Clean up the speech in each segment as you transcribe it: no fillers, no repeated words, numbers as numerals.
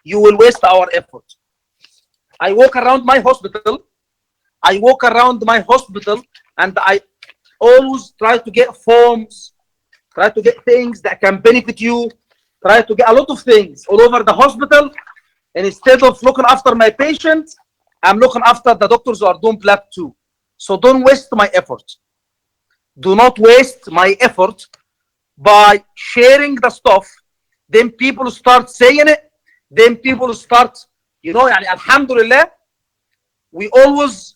you will waste our effort. I walk around my hospital. And I always try to get forms, try to get things that can benefit you, try to get a lot of things all over the hospital. And instead of looking after my patients, I'm looking after the doctors who are doing PLAB too. So don't waste my effort. Do not waste my effort by sharing the stuff. Then people start saying it. Then people start, alhamdulillah, we always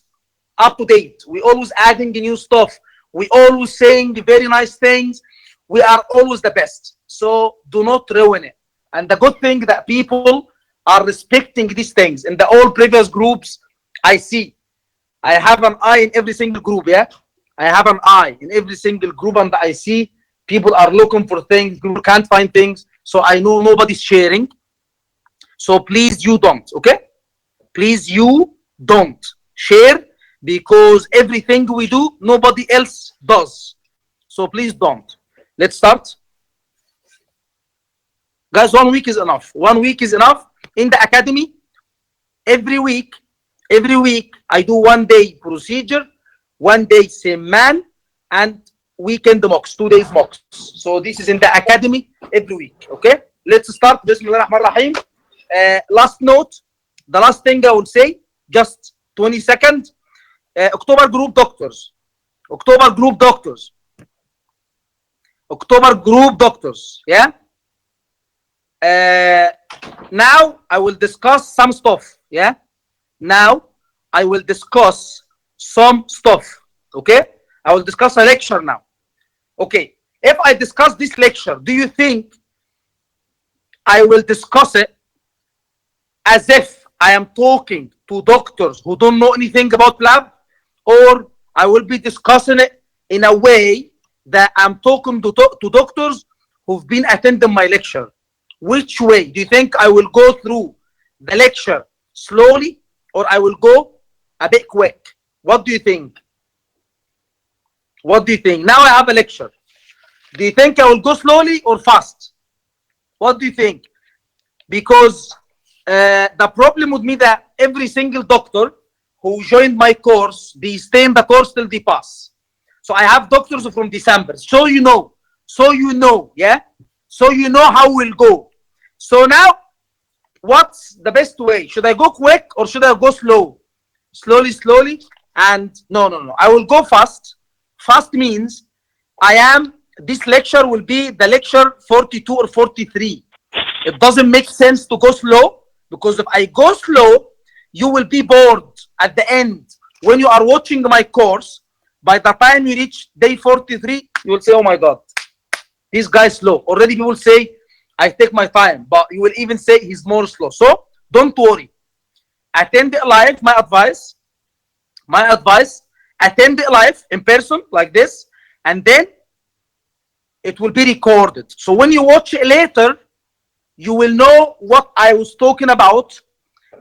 up to date. We always adding new stuff. We always saying very nice things. We are always the best. So do not ruin it. And the good thing that people are respecting these things. In the all previous groups, I have an eye in every single group, yeah? I have an eye in every single group, and I see people are looking for things, people can't find things, so I know nobody's sharing. So please, you don't, okay? Please, you don't share, because everything we do, nobody else does. So please don't. Let's start. Guys, 1 week is enough. 1 week is enough. In the academy, every week, I do 1 day procedure, 1 day same man, and weekend mocks, 2 days mocks. So this is in the academy every week, okay? Let's start. Bismillah ar-Rahman ar-Rahim. Last note, the last thing I will say, just 20 seconds. October group doctors. Yeah? Now I will discuss some stuff. Yeah? Now I will discuss some stuff. Okay? I will discuss a lecture now. Okay. If I discuss this lecture, do you think I will discuss it as if I am talking to doctors who don't know anything about PLAB, or I will be discussing it in a way that I'm talking to doctors who've been attending my lecture? Which way? Do you think I will go through the lecture slowly, or I will go a bit quick? What do you think? What do you think? Now I have a lecture. Do you think I will go slowly or fast? What do you think? Because the problem with me that every single doctor who joined my course, they stay in the course till they pass. So I have doctors from December. So you know, yeah? So you know how we'll go. So now, what's the best way? Should I go quick or should I go slow? Slowly. And no. I will go fast. Fast means this lecture will be the lecture 42 or 43. It doesn't make sense to go slow, because if I go slow, you will be bored at the end. When you are watching my course, by the time you reach day 43, you will say, oh my God, this guy is slow. Already people say, I take my time, but you will even say he's more slow. So don't worry. Attend it live, my advice, attend it live in person like this, and then it will be recorded. So when you watch it later, you will know what I was talking about.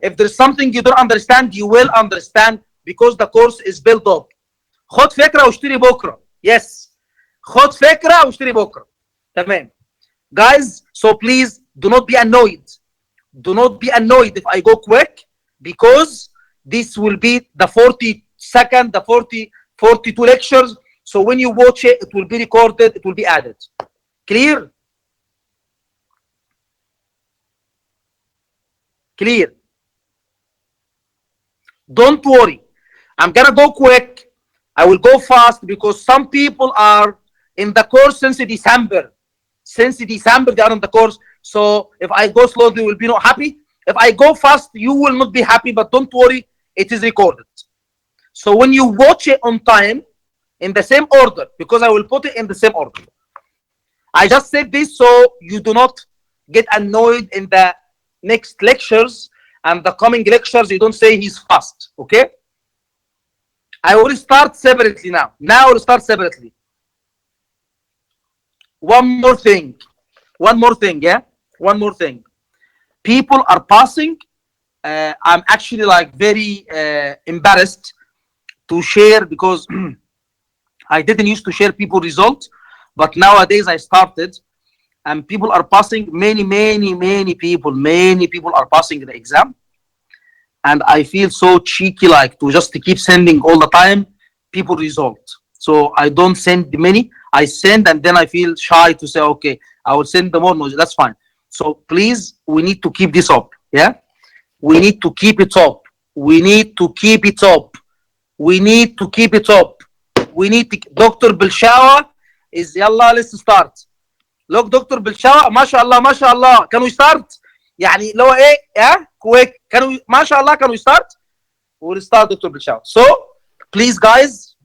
If there's something you don't understand, you will understand, because the course is built up. خد فكرة واشتري بكرة. Yes. خد فكرة واشتري بكرة. تمام. Guys, so please do not be annoyed. Do not be annoyed if I go quick, because this will be the 42nd, the 42 lectures. So when you watch it, it will be recorded, it will be added. Clear? Clear. Don't worry. I'm gonna go quick. I will go fast, because some people are in the course since December. Since December, they are in the course. So if I go slow, they will be not happy. If I go fast, you will not be happy, but don't worry, it is recorded. So when you watch it on time, in the same order, because I will put it in the same order. I just said this so you do not get annoyed in the next lectures, and the coming lectures, you don't say he's fast, okay? I will start separately now. Now I will start separately. One more thing, yeah? One more thing. People are passing. I'm actually like very embarrassed to share, because I didn't used to share people results, but nowadays I started. and people are passing. Many people are passing the exam, and I feel so cheeky, like to just keep sending all the time people result. So I don't send many. I send and then I feel shy to say, okay, I will send the more. No, that's fine. So please, we need to keep this up. Yeah, we need to keep it up. We need to keep it up. We need to keep it up. We need to. Dr. Bilshawa is yalla. Let's start. Look, Dr. Bilshawa, ما شاء الله. Can we start? يعني لو ايه yeah quick. Can we ما شاء الله, can we start? We'll start, Dr. Bilshawa. So please guys,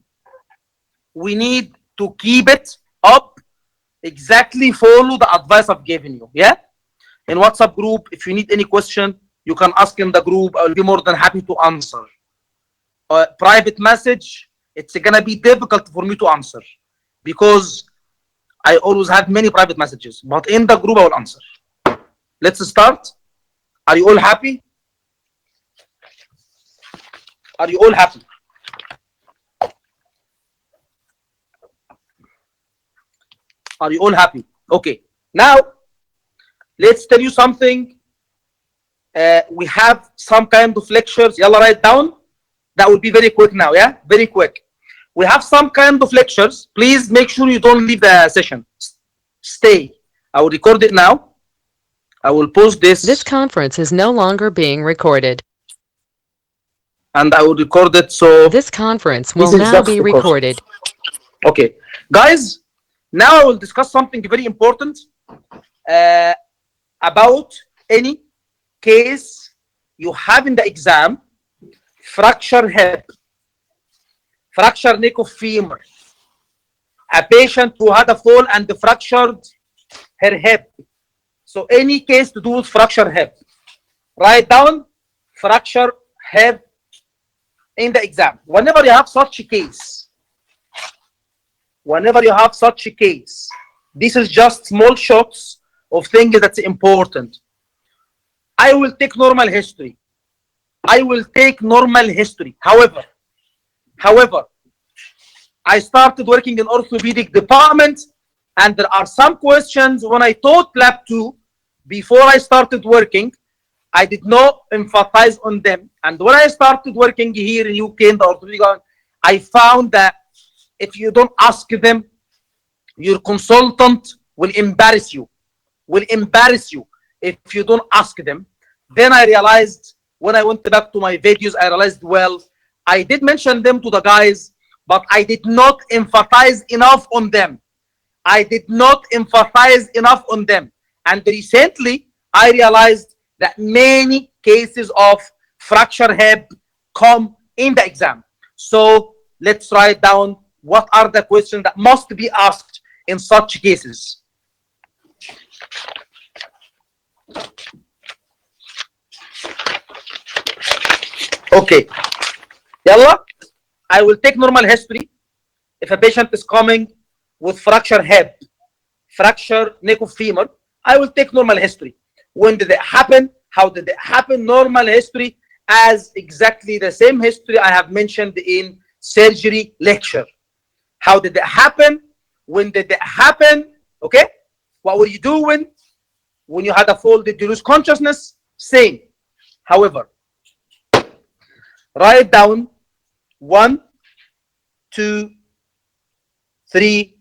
we need to keep it up. Exactly follow the advice I've given you. Yeah? In WhatsApp group, if you need any question, you can ask in the group. I will be more than happy to answer. Private message, it's gonna be difficult for me to answer because I always have many private messages, but in the group I will answer. Let's start. Are you all happy? Are you all happy? Are you all happy? Okay. Now, let's tell you something. We have some kind of lectures. Yalla, write down. That will be very quick now, yeah? Very quick. We have some kind of lectures. Please make sure you don't leave the session. Stay. I will record it now. I will post this. This conference is no longer being recorded. And I will record it, so This conference will now be recorded. Okay. Guys, now I will discuss something very important about any case you have in the exam. Fracture hip, fracture neck of femur, a patient who had a fall and fractured her hip. So any case to do with fracture hip, write down fracture hip in the exam. Whenever you have such a case, this is just small shots of things that's important. I will take normal history. However, I started working in orthopedic department, and there are some questions when I taught PLAB 2 before I started working, I did not emphasize on them. And when I started working here in UK in the orthopedic, I found that if you don't ask them, your consultant will embarrass you. If you don't ask them. Then I realized, when I went back to my videos, I realized, well, I did mention them to the guys, but I did not emphasize enough on them. And recently, I realized that many cases of fracture hip come in the exam. So let's write down what are the questions that must be asked in such cases. Okay, yalla, I will take normal history. If a patient is coming with fracture hip, fracture neck of femur, I will take normal history. When did it happen? How did it happen? Normal history as exactly the same history I have mentioned in surgery lecture. How did it happen? When did it happen? Okay, what were you doing? When you had a fall, did you lose consciousness? Same. However, write down 1, 2, 3,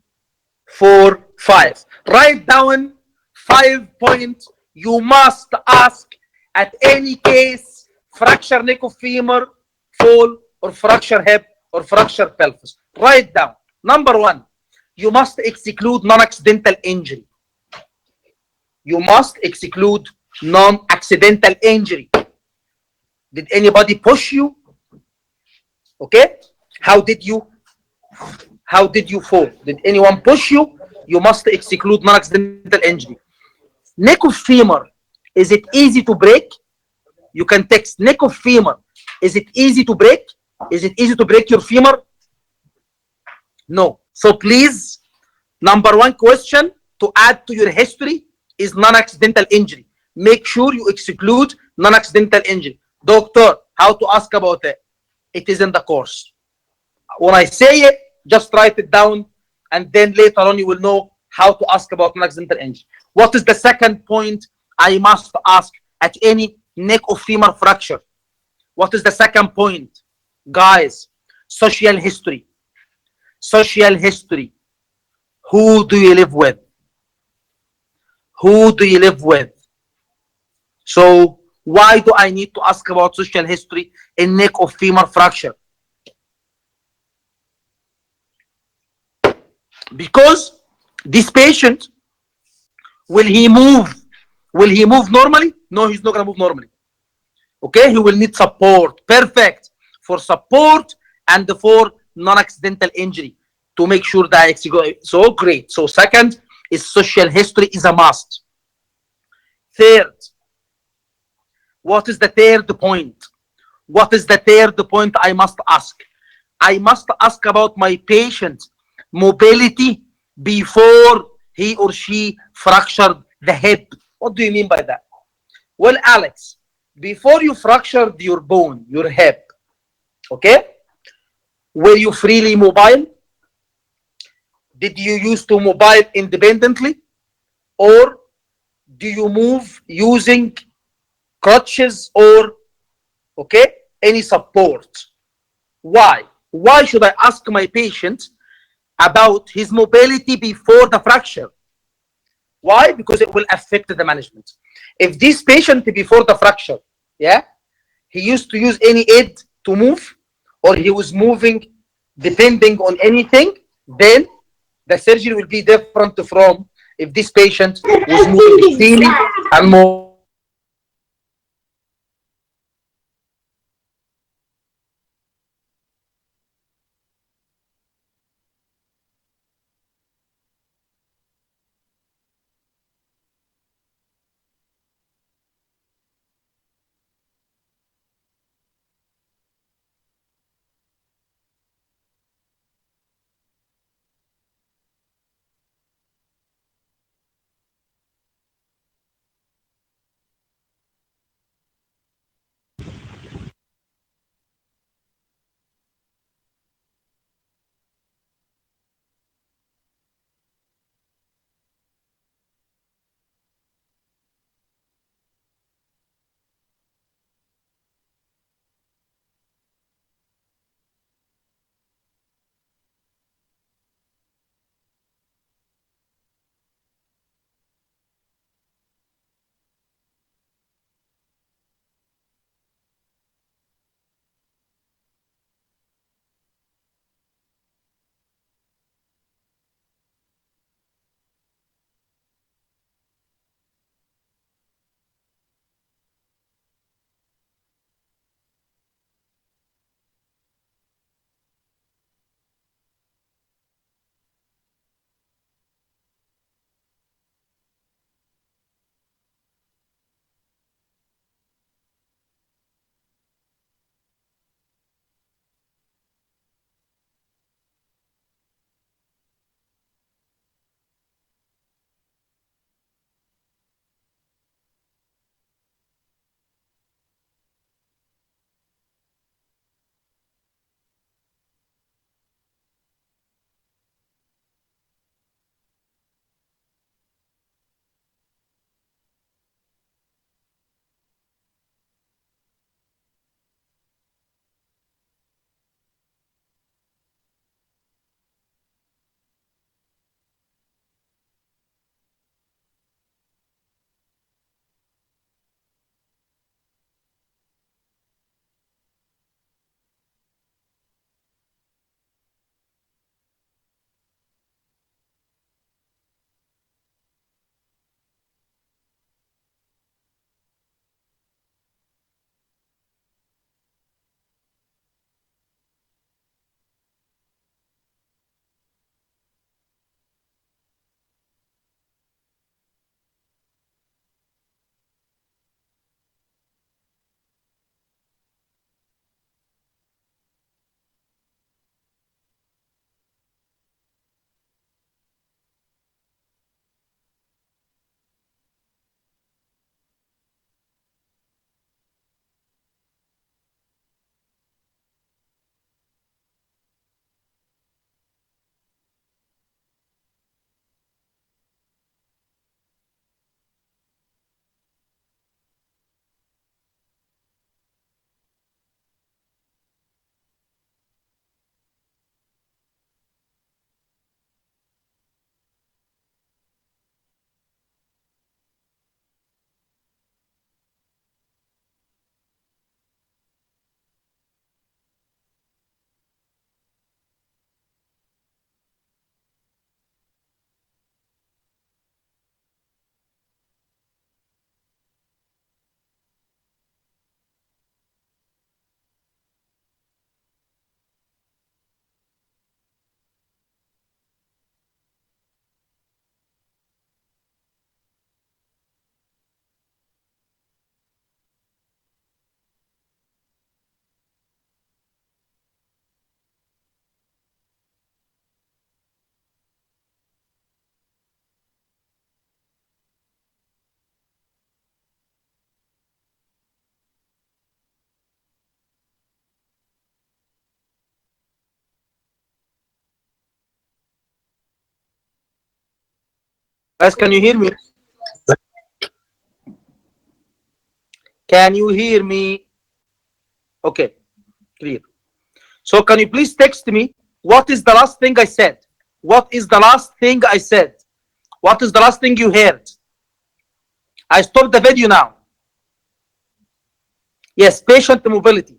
4, 5. Write down 5 points you must ask at any case: fracture neck of femur, fall, or fracture hip, or fracture pelvis. Write down. Number 1, you must exclude non-accidental injury. Did anybody push you? Okay, how did you fall? Did anyone push you? You must exclude non-accidental injury. Neck of femur, is it easy to break? You can text neck of femur. Is it easy to break? Is it easy to break your femur? No. So please, number 1 question to add to your history is non-accidental injury. Make sure you exclude non-accidental injury. Doctor, how to ask about it? It is in the course. When I say it, just write it down, and then later on you will know how to ask about non-accidental injury. What is the second point I must ask at any neck or femur fracture? What is the second point? Guys, social history. Social history. Who do you live with? Who do you live with? So why do I need to ask about social history in neck or femur fracture? Because this patient, will he move? Will he move normally? No, he's not gonna move normally. Okay, he will need support. Perfect. For support and for non-accidental injury to make sure that it's go. So great. So second is social history is a must. Third, what is the third point? What is the third point I must ask? I must ask about my patient mobility before he or she fractured the hip. What do you mean by that? Well, Alex, before you fractured your bone, your hip, okay, were you freely mobile? Did you used to mobile independently? Or do you move using crutches or, okay, any support? Why? Why should I ask my patient about his mobility before the fracture? Why? Because it will affect the management. If this patient before the fracture, yeah, he used to use any aid to move, or he was moving depending on anything, then the surgery will be different from if this patient was moving freely and mobile independently. So guys, social history is a must. Guys, can you hear me? Can you hear me? Okay, clear. So can you please text me what is the last thing I said? What is the last thing I said? What is the last thing you heard? I stopped the video now. Yes, patient mobility.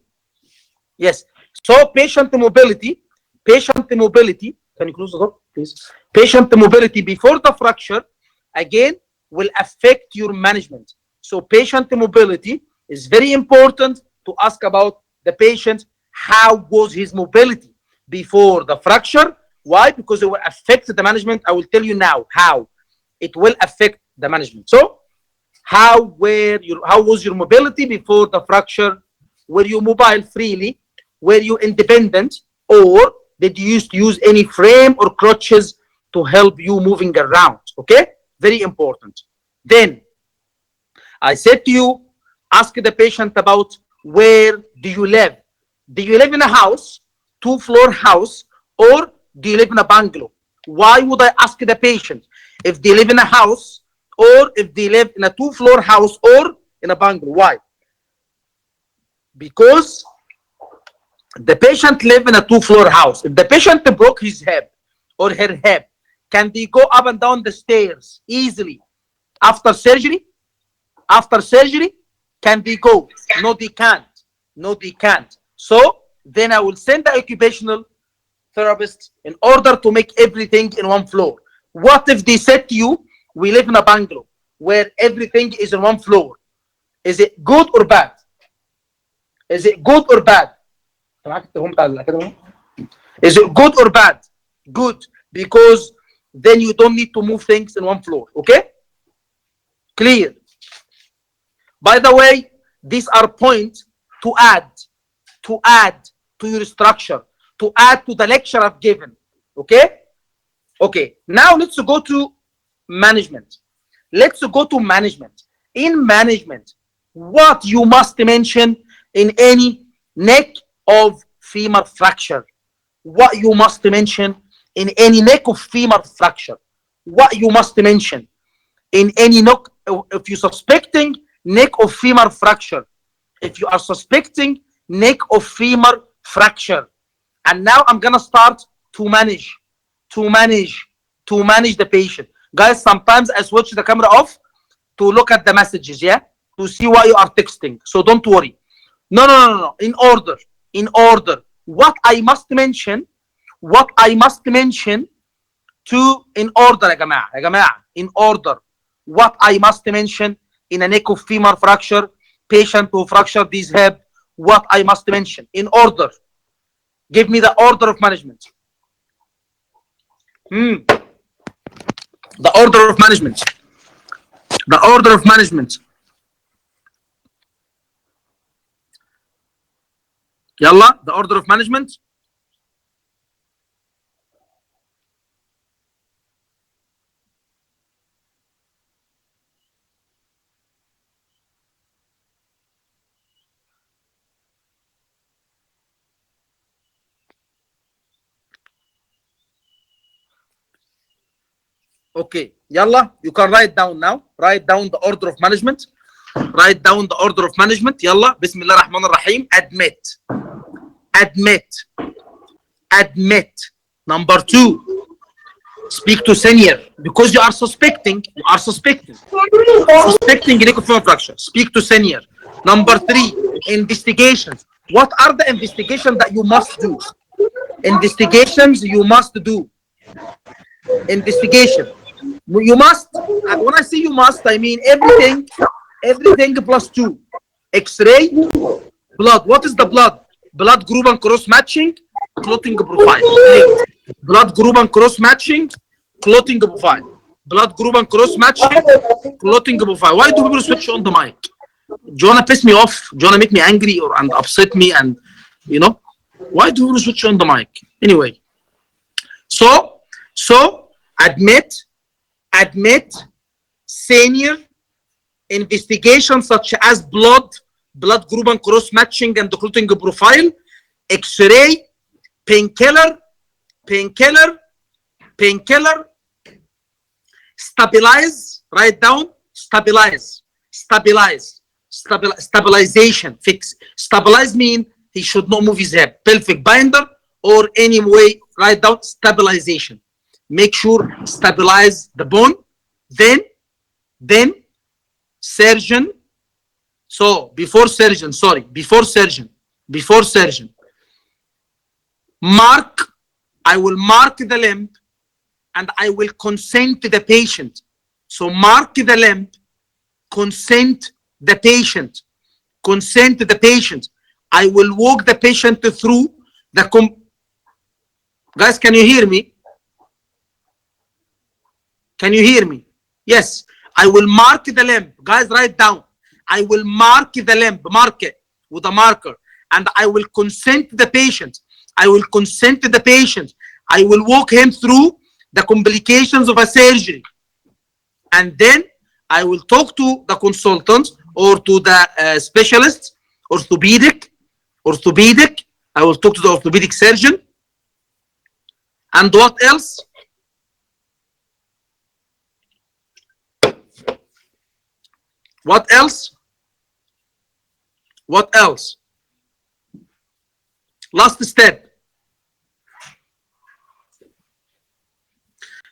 Yes. So patient mobility. Can you close the door, please? Patient mobility before the fracture, again, will affect your management. So patient mobility is very important to ask about the patient. How was his mobility before the fracture? Why? Because it will affect the management. I will tell you now how it will affect the management. So how was your mobility before the fracture? Were you mobile freely? Were you independent? Or did you used to use any frame or crutches to help you moving around? Okay, very important. Then I said to you, ask the patient about where do you live? Do you live in a house, 2-floor house, or do you live in a bungalow? Why would I ask the patient if they live in a house or if they live in a 2-floor house or in a bungalow? Why? Because the patient live in a 2-floor house. If the patient broke his hip or her hip, can they go up and down the stairs easily after surgery? After surgery, can they go? No, they can't. No, they can't. So then I will send the occupational therapist in order to make everything in one floor. What if they said to you, we live in a bungalow where everything is in one floor? Is it good or bad? Is it good or bad? Is it good or bad? Good, because then you don't need to move things in one floor. Okay? Clear. By the way, these are points to add to your structure, to add to the lecture I've given. Okay? Okay. Now let's go to management. Let's go to management. In management, what you must mention in any neck of femur fracture? What you must mention in any neck of femur fracture? What you must mention in any neck, if you're suspecting neck of femur fracture, if you are suspecting neck of femur fracture. And now I'm gonna start to manage the patient. Guys, sometimes I switch the camera off to look at the messages, yeah, to see what you are texting. So don't worry. No. In order. What I must mention to in order, يا جماعة, in order. What I must mention in a neck of femur fracture, patient who fractured his hip, what I must mention in order. Give me the order of management. The order of management. The order of management. Yalla, the order of management. Okay, yalla, you can write down now. Write down the order of management. Write down the order of management. Yalla, Bismillah Rahman Rahim. Admit. Number 2, speak to senior because you are suspecting neck of femur fracture. Speak to senior. Number 3, investigations. What are the investigations that you must do? Investigations you must do. Investigation. You must, when I say you must, I mean everything plus 2. X-ray, blood. What is the blood? Blood group and cross matching, clotting profile. Blood group and cross matching, clotting profile. Blood group and cross matching, clotting profile. Why do people switch on the mic? Do you want to piss me off? Do you want to make me angry and upset me? And you know, why do people switch on the mic? Anyway, so admit, senior, investigation such as blood group and cross matching and the clotting profile, X-ray, painkiller, Stabilize, write down, stabilize, stabilize, stabilization, fix. Stabilize mean he should not move his head. Pelvic binder or any way, write down stabilization. Make sure stabilize the bone. Then surgeon. So before surgeon, mark, I will mark the limb and I will consent to the patient. So mark the limb, consent the patient, consent to the patient. I will walk the patient through the guys, can you hear me? Can you hear me? Yes. I will mark the limb. Guys, write down. I will mark the limb, mark it with a marker, and I will consent to the patient. I will consent to the patient. I will walk him through the complications of a surgery. And then I will talk to the consultants or to the specialists, orthopedic. I will talk to the orthopedic surgeon. And what else? What else? What else? Last step.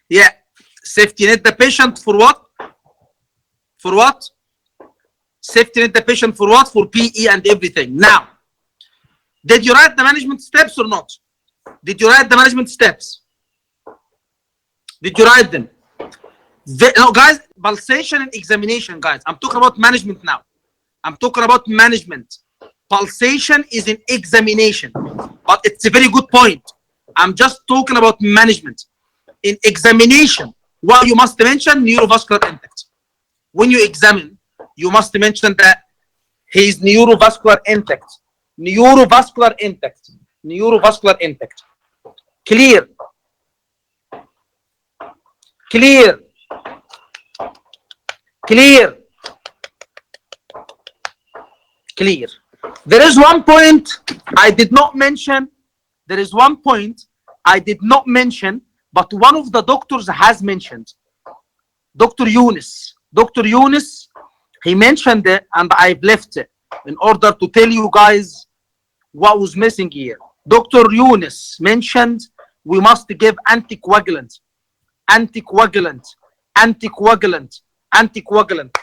Yeah. Safety net the patient for what? For what? Safety net the patient for what? For PE and everything. Now, did you write the management steps or not? Did you write the management steps? Did you write them? No, guys, pulsation and examination, guys. I'm talking about management now. I'm talking about management. Pulsation is an examination, but it's a very good point. I'm just talking about management. In examination, what you must mention, neurovascular intact. When you examine, you must mention that he is neurovascular intact. Neurovascular intact. Neurovascular intact. Clear. Clear. Clear. Clear. There is one point I did not mention. There is one point I did not mention, but one of the doctors has mentioned. Dr. Yunus. Dr. Yunus, he mentioned it and I've left it in order to tell you guys what was missing here. Dr. Yunus mentioned we must give anticoagulant. Anticoagulant. Anticoagulant. Anticoagulant.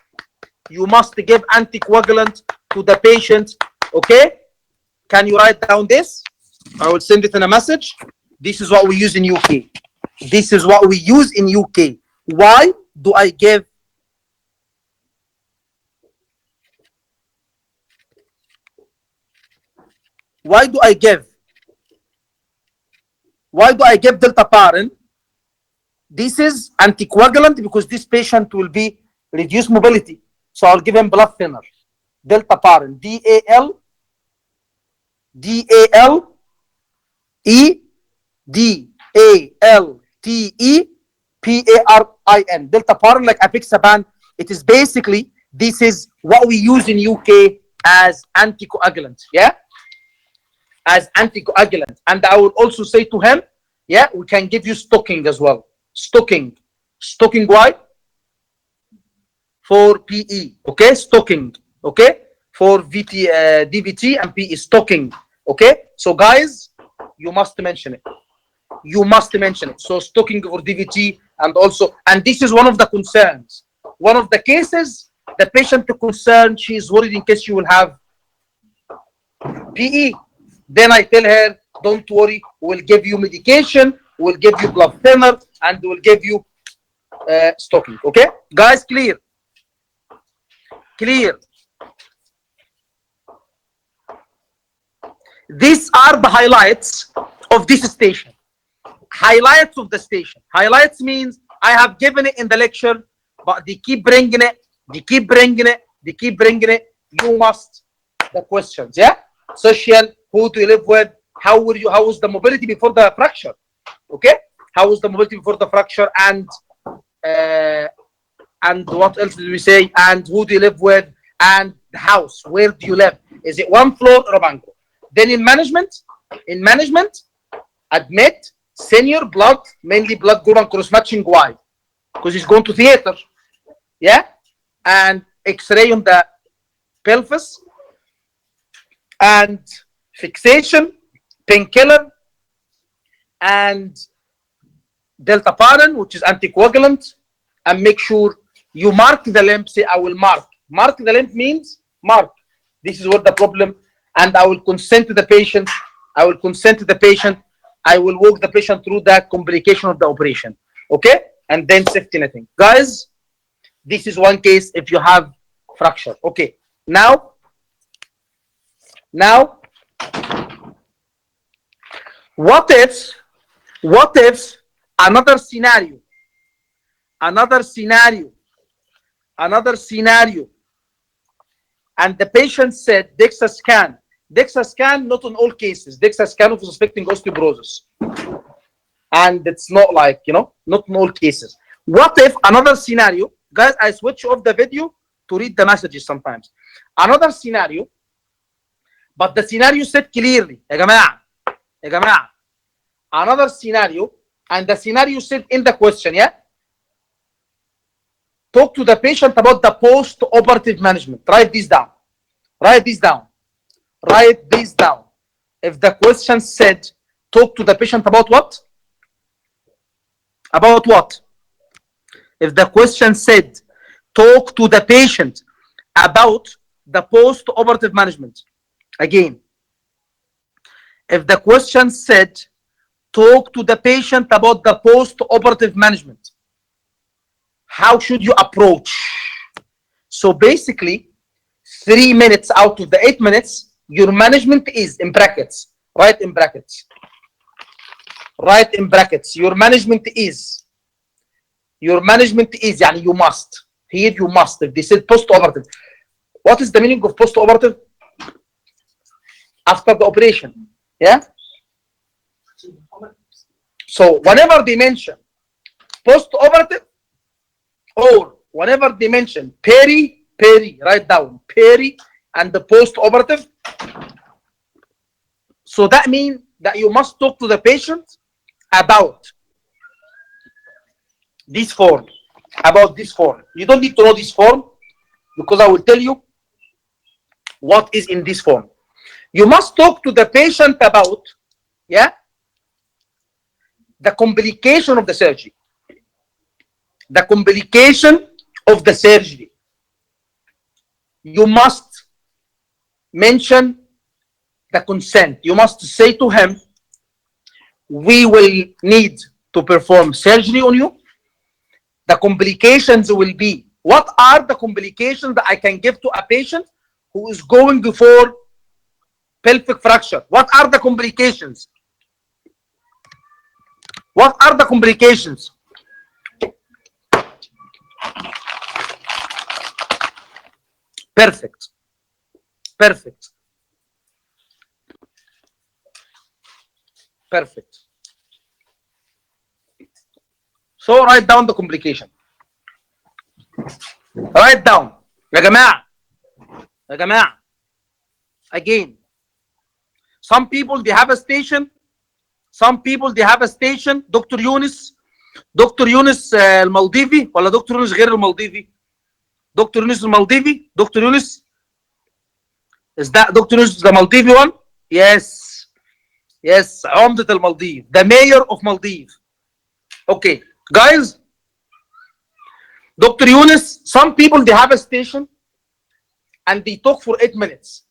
You must give anticoagulant to the patient. Okay? Can you write down this? I will send it in a message. This is what we use in UK. This is what we use in UK. Why do I give? Why do I give? Why do I give deltaparin? This is anticoagulant because this patient will be reduced mobility. So I'll give him blood thinner. Deltaparin. DALTEPARIN. Deltaparin, like apixaban. It is basically, this is what we use in UK as anticoagulant. Yeah? As anticoagulant. And I will also say to him, yeah, we can give you stocking as well. Stocking. Stocking why? For PE. Okay? Stocking. Okay? For DVT and PE. Stocking. Okay? So guys, you must mention it. You must mention it. So stocking for DVT and also, and this is one of the concerns. One of the cases, the patient concerned, she is worried in case she will have PE. Then I tell her, don't worry, we'll give you medication, we'll give you blood thinner, and we'll give you stocking. Okay? Guys, clear? Clear. These are the highlights of this station. Highlights of the station. Highlights means I have given it in the lecture, but they keep bringing it, they keep bringing it, they keep bringing it. You must, the questions, yeah? Social, who do you live with? How was the mobility before the fracture? Okay? How was the mobility before the fracture? And what else did we say? And who do you live with? And the house, where do you live? Is it one floor or a bungalow? Then in management, admit, senior, blood, mainly blood group and cross-matching. Why? because he's going to theater. Yeah, and X-ray on the pelvis, and fixation, painkiller, and deltaparin, which is anticoagulant, and make sure you mark the limb. Say, I will mark. Mark the limb means mark. This is what the problem, and I will consent to the patient. I will consent to the patient. I will walk the patient through the complication of the operation. Okay, and then safety netting. Guys, this is one case if you have fracture. Okay, now, what if another scenario, and the patient said DEXA scan, not on all cases, DEXA scan of suspecting osteoporosis, and it's not like, not in all cases. What if another scenario, guys, I switch off the video to read the messages sometimes. Another scenario, but the scenario said clearly, يا جماعة, another scenario, and the scenario said in the question, yeah? Talk to the patient about the post-operative management. Write this down. If the question said, talk to the patient about what? About what? If the question said, talk to the patient about the post-operative management. Again, if the question said, talk to the patient about the post-operative management, how should you approach? So basically, 3 minutes out of the 8 minutes, your management is, in brackets, write in brackets, your management is, يعني you must, here you must. If they said post-operative, what is the meaning of post-operative? After the operation, yeah? So whenever they mention post-operative, or whenever they mention peri, write down peri and the post-operative, so that means that you must talk to the patient about this form. You don't need to know this form, because I will tell you what is in this form. You must talk to the patient about, yeah, the complication of the surgery. You must mention the consent. You must say to him, we will need to perform surgery on you. The complications will be, what are the complications that I can give to a patient who is going for pelvic fracture? What are the complications? Perfect. So write down the complication. Write down. يا جماعة. Again, some people they have a station. دكتور يونس المالديفي ولا دكتور يونس غير المالديفي؟ دكتور يونس المالديفي. دكتور يونس, is that Dr. Yunus the Maldives one? Yes, عمدة المالديف, the mayor of Maldives. Okay, guys, Dr. Yunus, some people they have a station and they talk for 8 minutes.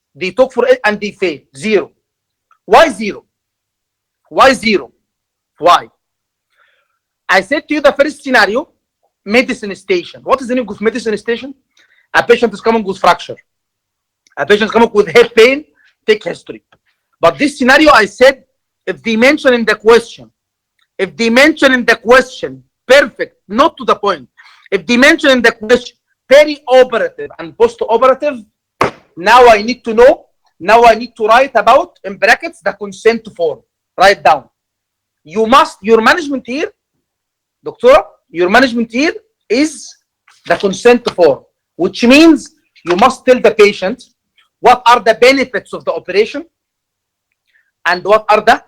And they fail. 0. Why 0? Why? I said to you the first scenario, medicine station. What is the name of medicine station? A patient is coming with fracture. A patient is coming with hip pain, take history. But this scenario, I said, if they mention in the question, perfect, not to the point. If they mention in the question, peri-operative and post-operative, now I need to know, I need to write about, in brackets, the consent form. Write down. Your management here, doctor, your management here is the consent form, which means you must tell the patient what are the benefits of the operation and what are the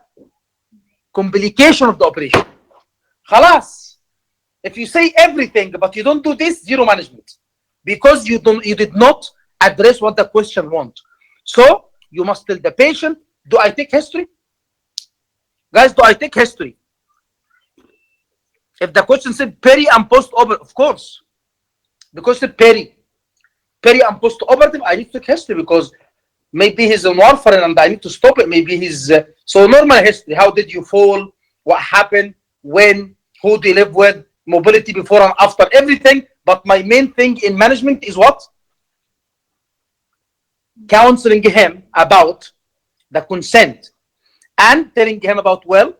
complications of the operation. خلاص. If you say everything but you don't do this, zero management, because you did not address what the question wants. So you must tell the patient, do I take history? Guys, do I take history? If the question said peri and post-operative, of course, because it's peri and post-operative, I need to take history because maybe he's on warfarin and I need to stop it. Maybe he's so normal history. How did you fall? What happened? When? Who do you live with? Mobility before and after, everything. But my main thing in management is what? Counseling him about the consent and telling him about, well,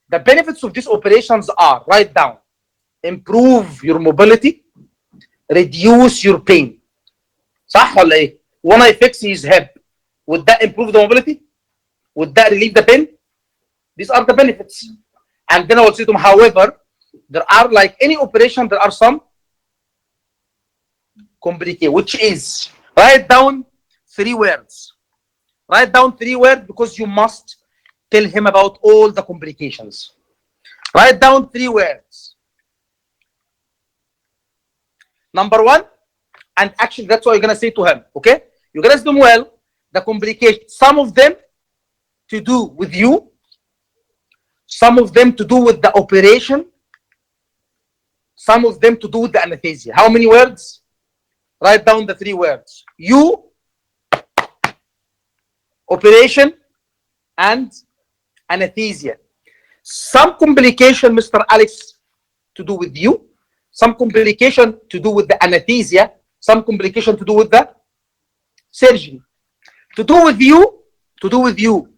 the benefits of these operations are, write down, improve your mobility, reduce your pain. صح ولا ايه؟ When I fix his hip, would that improve the mobility? Would that relieve the pain? These are the benefits. And then I will say to him, however, there are, like any operation, there are some complications, which is, write down 3 words. Write down 3 words because you must tell him about all the complications. Write down 3 words. Number 1, and actually that's what you're going to say to him, okay? You're going to say to him, well, the complications, some of them to do with you, some of them to do with the operation, some of them to do with the anesthesia. How many words? Write down the 3 words. You, operation, and anesthesia. Some complication, Mr. Alex, to do with you, some complication to do with the anesthesia, some complication to do with the surgery. To do with you,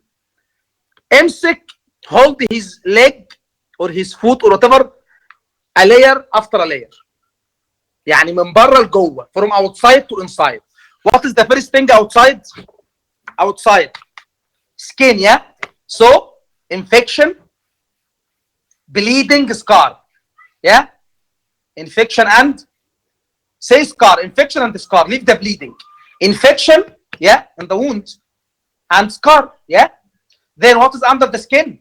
امسك, hold his leg or his foot or whatever, a layer after a layer. يعني من بره لجوه, from outside to inside. What is the first thing outside? Outside. Skin, yeah? So, infection, bleeding, scar. Yeah? Infection and, say scar, infection and scar, leave the bleeding. Infection, yeah, and the wound, and scar, yeah? Then what is under the skin?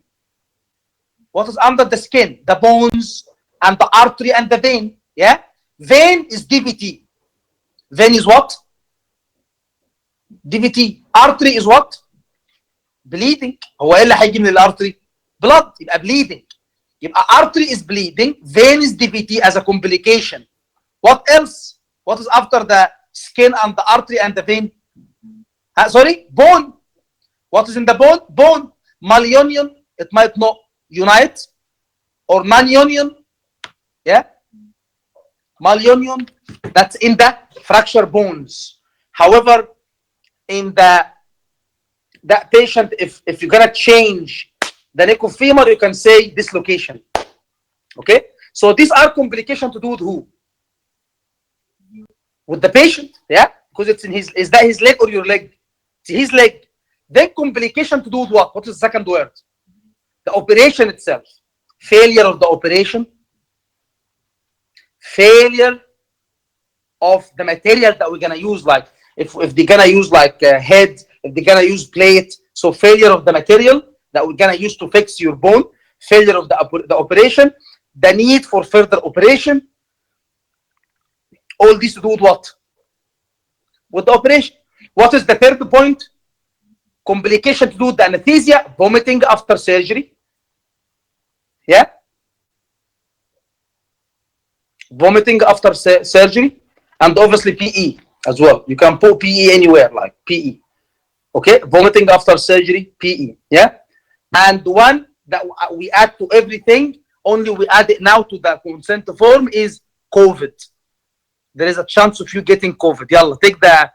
What is under the skin? The bones and the artery and the vein, yeah? Vein is DVT. Vein is what? DVT. Artery is what? Bleeding. هو ايه اللي هيجي من الارتري؟ blood. يبقى bleeding. يبقى artery is bleeding, vein is DVT as a complication. What else? What is after the skin and the artery and the vein? Sorry, bone. What is in the bone? Bone. Malunion, it might not unite, or non-union. Yeah? Malunion, that's in the fracture bones. However, in that patient, if you're gonna change the neck of femur, you can say dislocation. Okay? So these are complications to do with who? With the patient, yeah? Because it's in his, is that his leg or your leg? It's his leg. Then complication to do with what? What is the second word? The operation itself. Failure of the operation. Failure of the material that we're gonna use, like if they're gonna use like head, if they're gonna use plate. So failure of the material that we're gonna use to fix your bone. Failure of the operation. The need for further operation. All this to do with what? With the operation. What is the third point? Complication to do with the anesthesia, vomiting after surgery. Yeah? Vomiting after surgery, and obviously PE as well. You can put PE anywhere, like PE. Okay? Vomiting after surgery, PE. Yeah? And one that we add to everything, only we add it now to the consent form, is COVID. There is a chance of you getting COVID. Yalla, take the,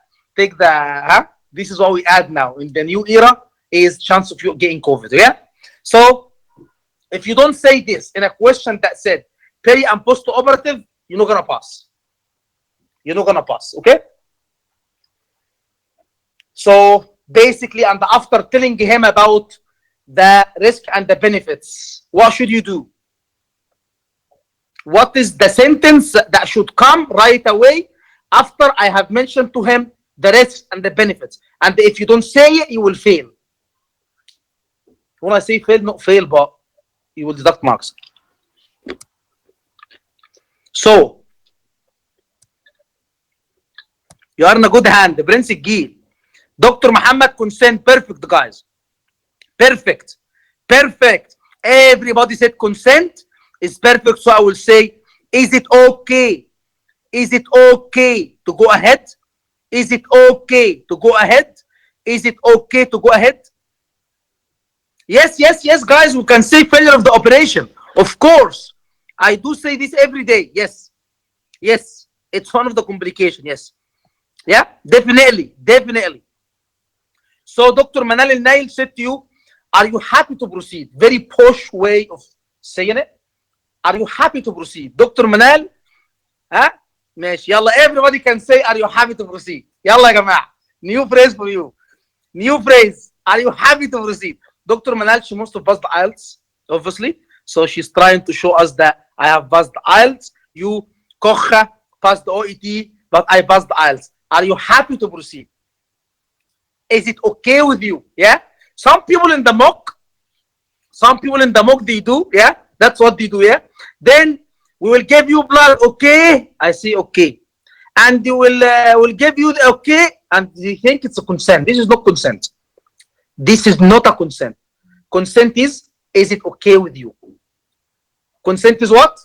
this is what we add now in the new era, is chance of you getting COVID. Yeah? So if you don't say this in a question that said peri and post-operative, you're not gonna pass. You're not gonna pass, okay? So basically, and after telling him about the risk and the benefits, what should you do? What is the sentence that should come right away after I have mentioned to him the risks and the benefits? And if you don't say it, you will fail. When I say fail, not fail, but you will deduct marks. So you are in a good hand. Prince Gil. Dr. Muhammad consent. Perfect, guys. Perfect. Perfect. Everybody said consent is perfect. So I will say, is it okay? Is it okay to go ahead? Is it okay to go ahead? Is it okay to go ahead? Yes, yes, yes, guys, we can say failure of the operation. Of course. I do say this every day. Yes. Yes. It's one of the complications. Yes. Yeah, definitely. Definitely. So Dr. Manal El Nail said to you, are you happy to proceed? Very posh way of saying it. Are you happy to proceed? Dr. Manal, huh? ماشي. يلا, everybody can say, are you happy to proceed? يلا يا جماعة. New phrase for you. New phrase. Are you happy to proceed? Dr. Manal, she must have passed the IELTS, obviously. So she's trying to show us that I have passed the IELTS. You, Kocha, passed the OET, but I passed the IELTS. Are you happy to proceed? Is it okay with you? Yeah. Some people in the mock, they do. Yeah. That's what they do. Yeah. Then we will give you blood. Okay. I say okay. And they will give you the okay. And they think it's a consent. This is not consent. This is not a consent. Consent is it okay with you? Consent is what?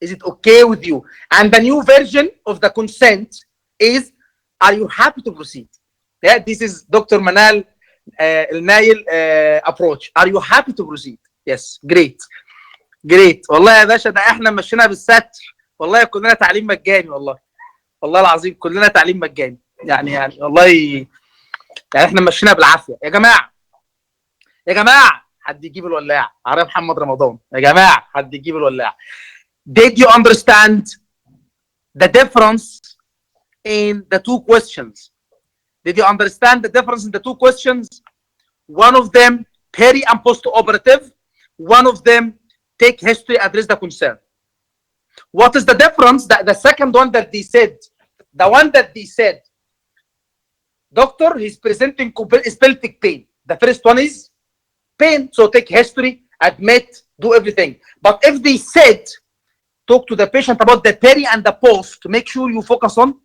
Is it okay with you? And the new version of the consent is, are you happy to proceed? Yeah, this is Dr. Manal El Nail approach. Are you happy to proceed? Yes, great. Great. والله يا باشا ده احنا مشينا بالستر. والله كلنا تعليم مجاني والله. والله العظيم كلنا تعليم مجاني. يعني والله يعني احنا مشينا بالعافيه. يا جماعه حد يجيب الولاعه. عرب محمد رمضان. يا جماعه حد يجيب الولاعه. Did you understand the difference in the two questions? Did you understand the difference in the two questions? One of them peri and post-operative. One of them take history, address the concern. What is the difference? The second one that they said, doctor, he's presenting pelvic pain. The first one is pain, so take history, admit, do everything. But if they said, talk to the patient about the peri and the post, to make sure you focus on,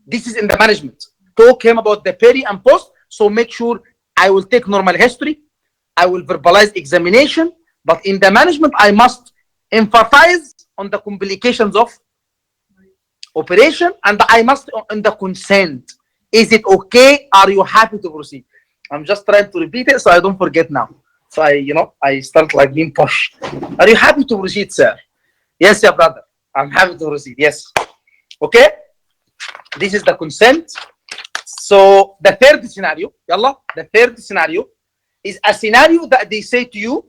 this is in the management. Talk him about the peri and post, so make sure I will take normal history, I will verbalize examination, but in the management, I must emphasize on the complications of operation, and I must on the consent. Is it okay? Are you happy to proceed? I'm just trying to repeat it so I don't forget now. So I start like being posh. Are you happy to proceed, sir? Yes, yeah, brother. I'm happy to proceed. Yes. Okay. This is the consent. So the third scenario, yalla, the third scenario is a scenario that they say to you,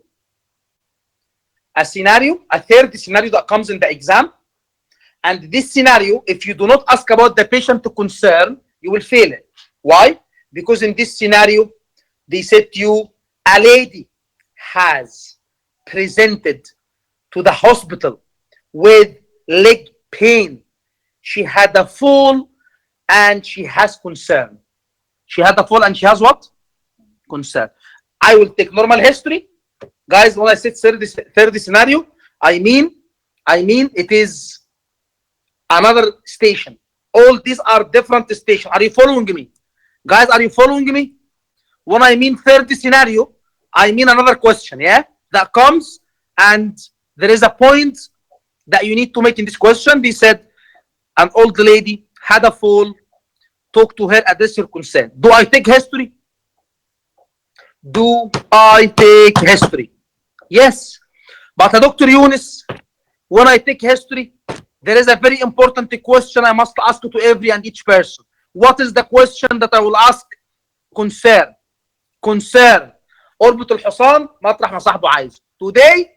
a third scenario that comes in the exam. And this scenario, if you do not ask about the patient concern, you will fail it. Why? Because in this scenario, they said to you, a lady has presented to the hospital with leg pain. She had a fall and she has concern. She had a fall and she has what? Concern. I will take normal history. Guys, when I said third scenario, I mean it is another station. All these are different stations. Are you following me? Guys, are you following me? When I mean third scenario, I mean another question, yeah? That comes and there is a point that you need to make in this question. They said an old lady had a fall, talk to her, address her concern. Do I take history? Do I take history? Yes. But Dr. Yunus, when I take history, there is a very important question I must ask to every and each person. What is the question that I will ask? Concern. Concern. أربط الحصان مطرح ما صاحبه عايز. Today,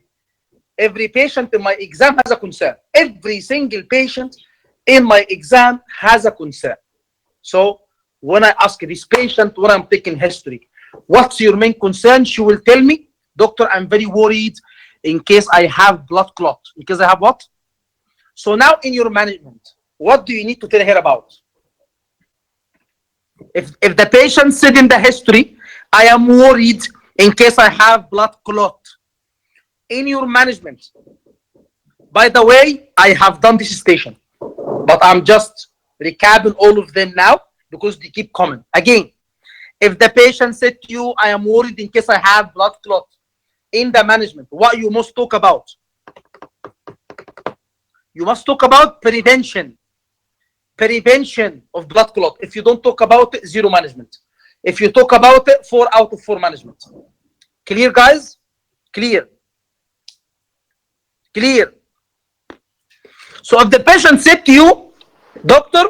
every patient in my exam has a concern. Every single patient in my exam has a concern. So when I ask this patient, when I'm taking history, what's your main concern? She will tell me, doctor, I'm very worried in case I have blood clot. Because I have what? So now in your management, what do you need to tell her about? If the patient said in the history, I am worried in case I have blood clot. In your management, By the way, I have done this station, but I'm just recapping all of them now because they keep coming. Again, if the patient said to you, I am worried in case I have blood clot in the management, what you must talk about? You must talk about prevention. Prevention of blood clot. If you don't talk about it, zero management. If you talk about it, 4 out of 4 management. Clear, guys? Clear. Clear. So if the patient said to you, doctor,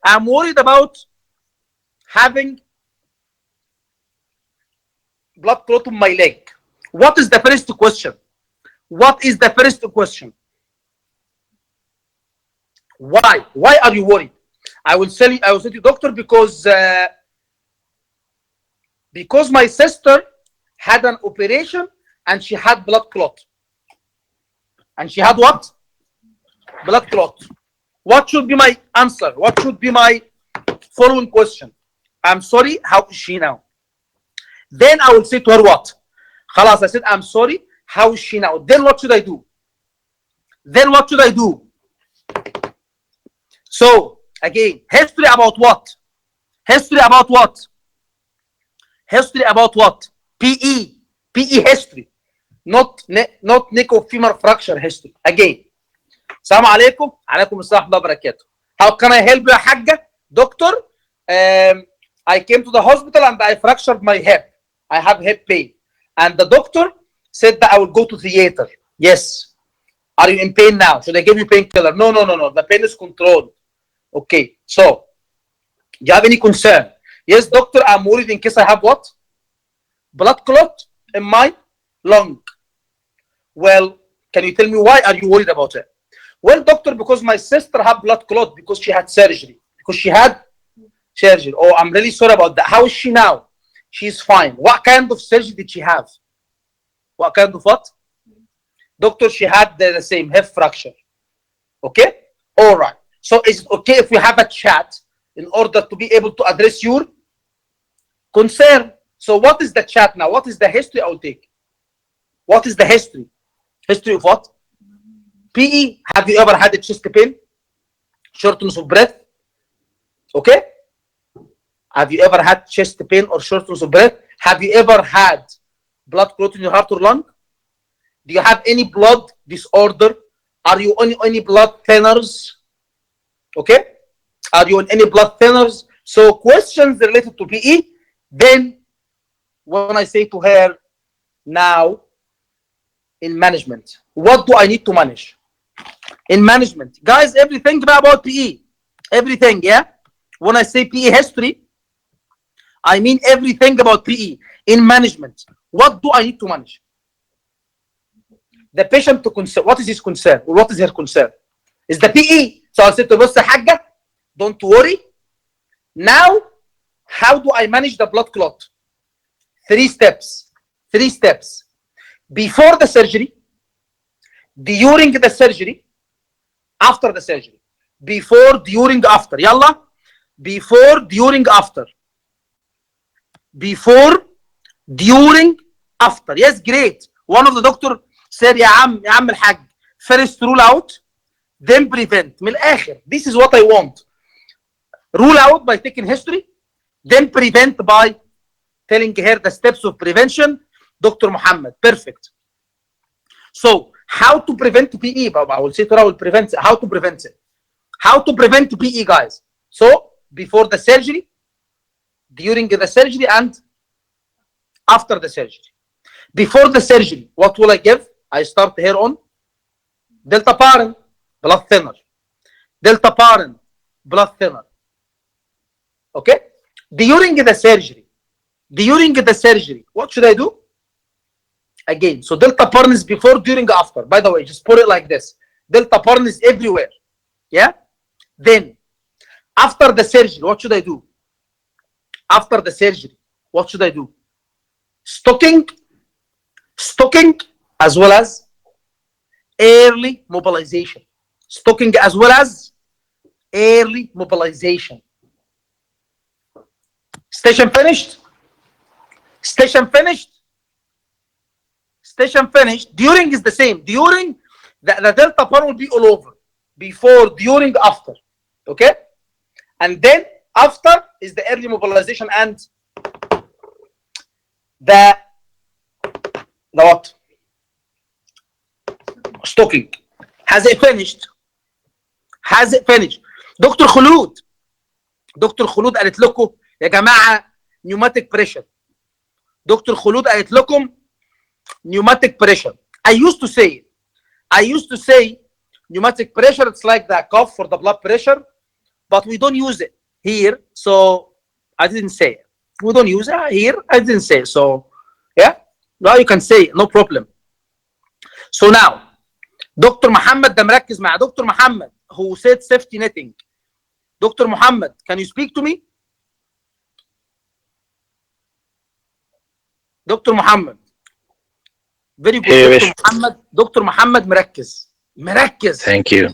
I'm worried about having blood clot on my leg. What is the first question? What is the first question? Why? Why are you worried? I will tell you, doctor, because my sister had an operation and she had blood clot. And she had what? Blood clot. What should be my answer? What should be my following question? I'm sorry, how is she now? Then I will say to her what? Khalas, I said, I'm sorry, how is she now? Then what should I do? Then what should I do? So, again, history about what? History about what? History about what? PE. PE history. Not neck of femur fracture history. Again. Assalamu alaikum. Alaikum assalam wa barakatuh. How can I help you, Hagga? Doctor, I came to the hospital and I fractured my hip. I have hip pain. And the doctor said that I will go to theater. Yes. Are you in pain now? Should I give you painkiller? No. The pain is controlled. Okay. So, do you have any concern? Yes, doctor, I'm worried in case I have what? Blood clot in my lung. Well, can you tell me why are you worried about it? Well, doctor, because my sister had blood clot because she had surgery. Oh, I'm really sorry about that. How is she now? She's fine. What kind of surgery did she have? What kind of what? Doctor, she had the same hip fracture. Okay? All right. So is it okay if we have a chat in order to be able to address your concern? So what is the chat now? What is the history I will take? What is the history? History of what? PE. Have you ever had a chest pain? Shortness of breath? Okay? Have you ever had chest pain or shortness of breath? Have you ever had blood clot in your heart or lung? Do you have any blood disorder? Are you on any blood thinners? Okay? Are you on any blood thinners? So questions related to PE. Then when I say to her, now in management, what do I need to manage? In management, guys, everything about PE. Everything, yeah? When I say PE history, I mean everything about PE. In management, what do I need to manage? The patient to concern. What is his concern? Or what is her concern? Is the PE. So I said to Mr. Hagga, don't worry. Now, how do I manage the blood clot? 3 steps. 3 steps. Before the surgery, during the surgery, after the surgery. Before, during, after. Yalla. Before, during, after. Before, during, after. Yes, great. One of the doctor said, Ya Am al-Hag, first rule out, then prevent. من الآخر. This is what I want. Rule out by taking history, then prevent by telling her the steps of prevention. Dr. Muhammad, perfect. So, how to prevent PE, Baba? I will say to her, I will prevent it. How to prevent it? How to prevent PE, guys? So, before the surgery, during the surgery, and after the surgery. Before the surgery, what will I give? I start here on deltaparin, blood thinner. Deltaparin, blood thinner. Okay? During the surgery, what should I do? Again, so deltaparin is before, during, after. By the way, just put it like this. Deltaparin is everywhere. Yeah? Then, after the surgery, what should I do? After the surgery, what should I do? Stocking as well as early mobilization. Stocking as well as early mobilization. Station finished? Station finished? Station finished. During is the same. During, the delta bar will be all over, before, during, after. Okay, and then after is the early mobilization and the what? Stocking. Has it finished? Has it finished? دكتور خلود قالت لكم يا جماعه نيوماتيك بريشر. دكتور خلود قالت لكم نيوماتيك بريشر. I used to say pneumatic pressure, it's like the cuff for the blood pressure, but we don't use it here, so I didn't say it. We don't use it here, I didn't say it. So yeah, now you can say it, no problem. So now دكتور محمد ده مركز مع دكتور محمد who said safety netting. دكتور محمد, can you speak to me? دكتور محمد. Very good. دكتور محمد مركز. Thank you.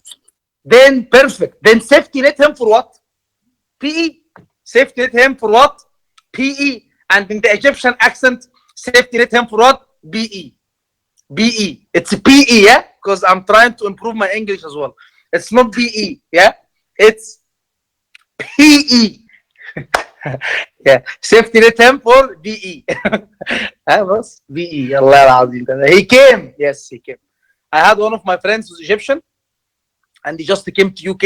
Then perfect. Then safety net him for what? PE. Safety net him for what? PE. And in the Egyptian accent, safety net him for what? BE. BE. It's PE, yeah? Because I'm trying to improve my English as well. It's not BE, yeah? It's PE. Yeah. Safety net him for BE. BE. Allah al-Azim. He came. Yes, he came. I had one of my friends who's Egyptian, and he just came to UK,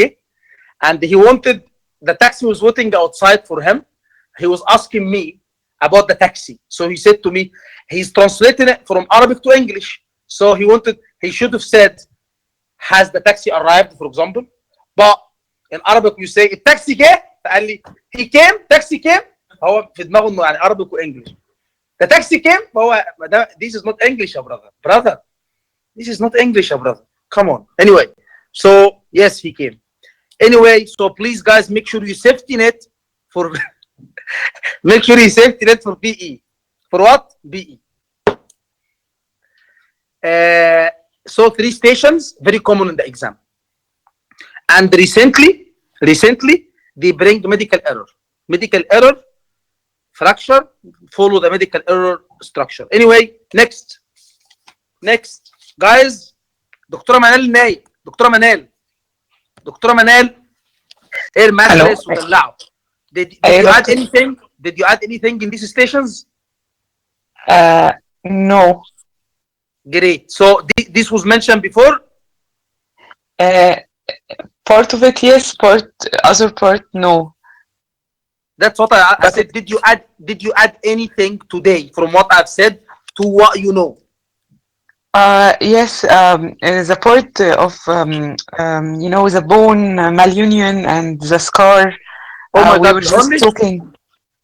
and he wanted, the taxi was waiting outside for him. He was asking me about the taxi. So he said to me, he's translating it from Arabic to English. So he should have said, has the taxi arrived, for example? But in Arabic you say, التاكسي جه. فقال لي, he came, taxi came. هو في دماغه انه يعني Arabic وانجلش. The taxi came. فهو this is not English يا brother. This is not English, brother. Come on. Anyway, so yes, he came. Anyway, so please, guys, make sure you safety net for make sure you safety net for BE. For what? BE. So 3 stations, very common in the exam. And recently, they bring medical error. Medical error, fracture, follow the medical error structure. Anyway, next. Guys, دكتورة منال نايم. دكتورة منال ايه المدرس ودلعه. Did you add anything? Did you add anything in these stations? No. Great. So this was mentioned before? Part of it, yes. Other part, no. That's what I said. Did you add anything today from what I've said to what you know? Yes, the part of the bone malunion and the scar. Oh my we God, were just talking.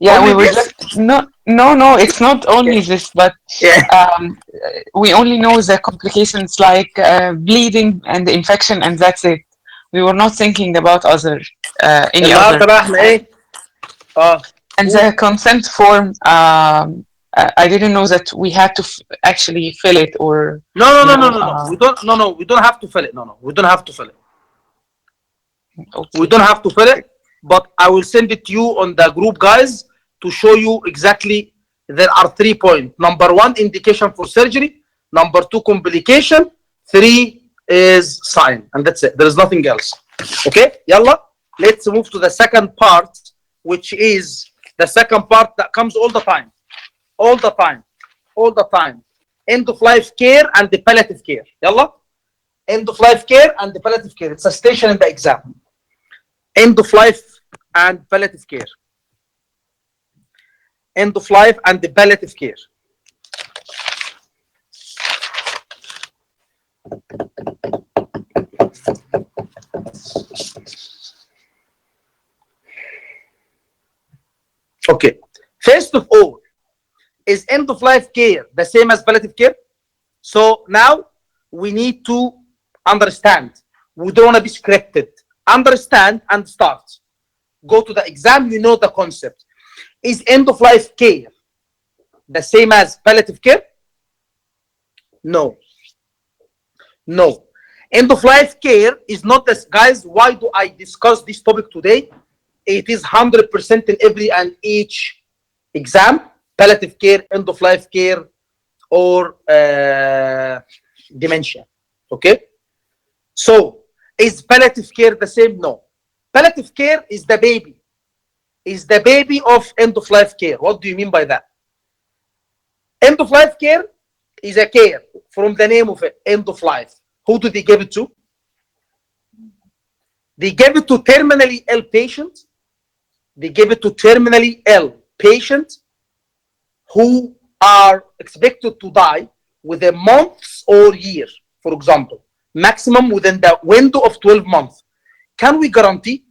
Yeah, we were just no, it's not only this, but we only know the complications like bleeding and the infection, and that's it. We were not thinking about any other. And the consent form, I didn't know that we had to actually fill it or no. We don't have to fill it. No, we don't have to fill it. Okay. We don't have to fill it, but I will send it to you on the group, guys, to show you exactly. There are 3 points. Number 1, indication for surgery. Number 2, complication. 3 is sign, and that's it. There is nothing else. Okay, yalla. Let's move to the second part, which is the second part that comes all the time. End of life care and the palliative care. Yalla. End of life care and the palliative care. It's a station in the exam. End of life and palliative care. End of life and the palliative care. Okay. First of all, is end of life care the same as palliative care? So now we need to understand. We don't want to be scripted. Understand and start. Go to the exam, you know the concept. Is end of life care the same as palliative care? No. End of life care is not this. Guys, why do I discuss this topic today? It is 100% in every and each exam. Palliative care, end of life care, or dementia. Okay? So, is palliative care the same? No. Palliative care is the baby. Is the baby of end-of-life care. What do you mean by that? End-of-life care is a care from the name of it, end of life. Who do they give it to? They give it to terminally ill patients. They give it to terminally ill patients who are expected to die within months or years, for example, maximum within the window of 12 months. Can we guarantee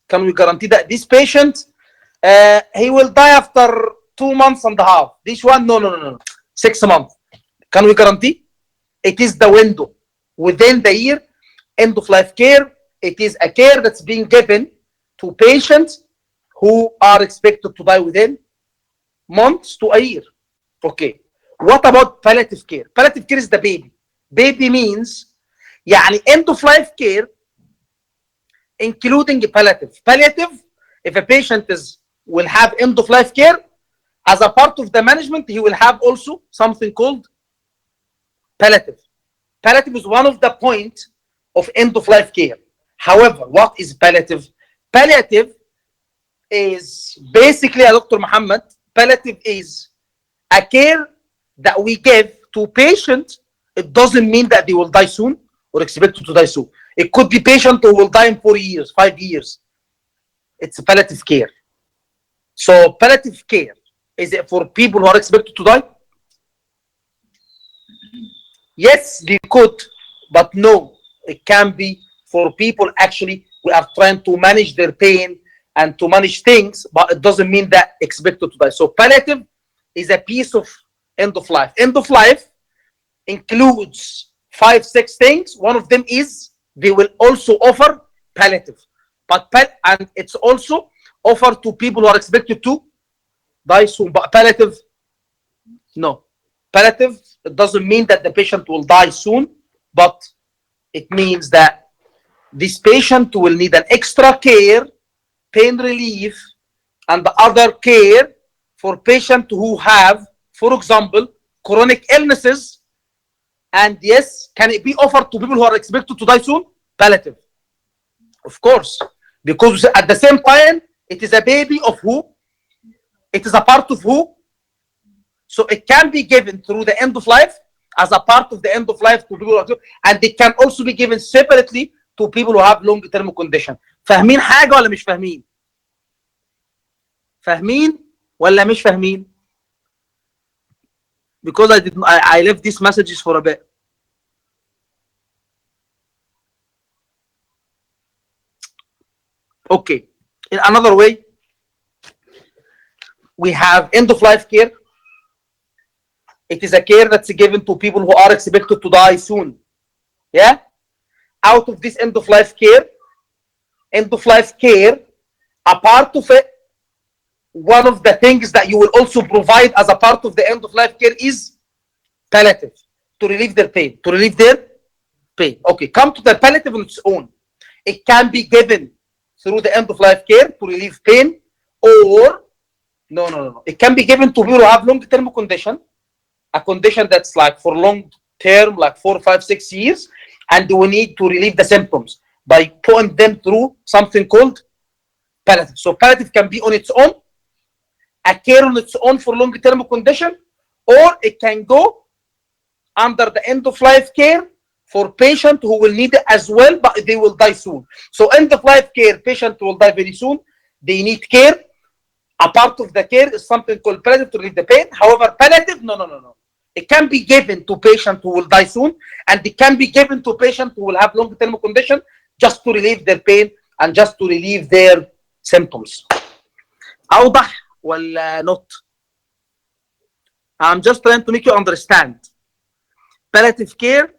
that this patient, he will die after 2 months and a half? This one, no. 6 months. Can we guarantee? It is the window within the year, end of life care. It is a care that's being given to patients who are expected to die within months to a year. Okay. What about palliative care? Palliative care is the baby. Baby means يعني end of life care including palliative. Palliative, if a patient will have end of life care, as a part of the management, he will have also something called palliative. Palliative is one of the points of end of life care. However, what is palliative? Palliative is basically, Dr. Muhammad, palliative is a care that we give to patients. It doesn't mean that they will die soon or expected to die soon. It could be patient who will die in 4 years, 5 years. It's palliative care. So palliative care, is it for people who are expected to die? Yes, they could, but no, it can be for people actually we are trying to manage their pain and to manage things, but it doesn't mean that expected to die. So palliative is a piece of end of life. End of life includes 5, 6 things. One of them is they will also offer palliative, and it's also offered to people who are expected to die soon. But palliative, no. Palliative, it doesn't mean that the patient will die soon, but it means that this patient will need an extra care, pain relief, and the other care for patients who have, for example, chronic illnesses. And yes, can it be offered to people who are expected to die soon? Palliative. Of course. Because at the same time, it is a baby of who? It is a part of who? So it can be given through the end of life as a part of the end of life to people, and it can also be given separately to people who have long-term condition. فاهمين حاجة ولا مش فاهمين؟ فاهمين ولا مش فاهمين؟ Because I left these messages for a bit. Okay. In another way, we have end of life care. It is a care that's given to people who are expected to die soon. Yeah? Out of this end of life care, a part of it, one of the things that you will also provide as a part of the end of life care is palliative, to relieve their pain. Okay, come to the palliative on its own. It can be given through the end of life care to relieve pain, or no. It can be given to people who have long-term condition, a condition that's like for long term, like 4, 5, 6 years, and we need to relieve the symptoms by putting them through something called palliative. So palliative can be on its own, a care on its own for long-term condition, or it can go under the end-of-life care for patient who will need it as well, but they will die soon. So end-of-life care, patient will die very soon, they need care. A part of the care is something called palliative to relieve the pain. However, palliative, no. It can be given to patient who will die soon, and it can be given to patient who will have long-term condition just to relieve their pain and just to relieve their symptoms. أوضح ولا not? I'm just trying to make you understand. Palliative care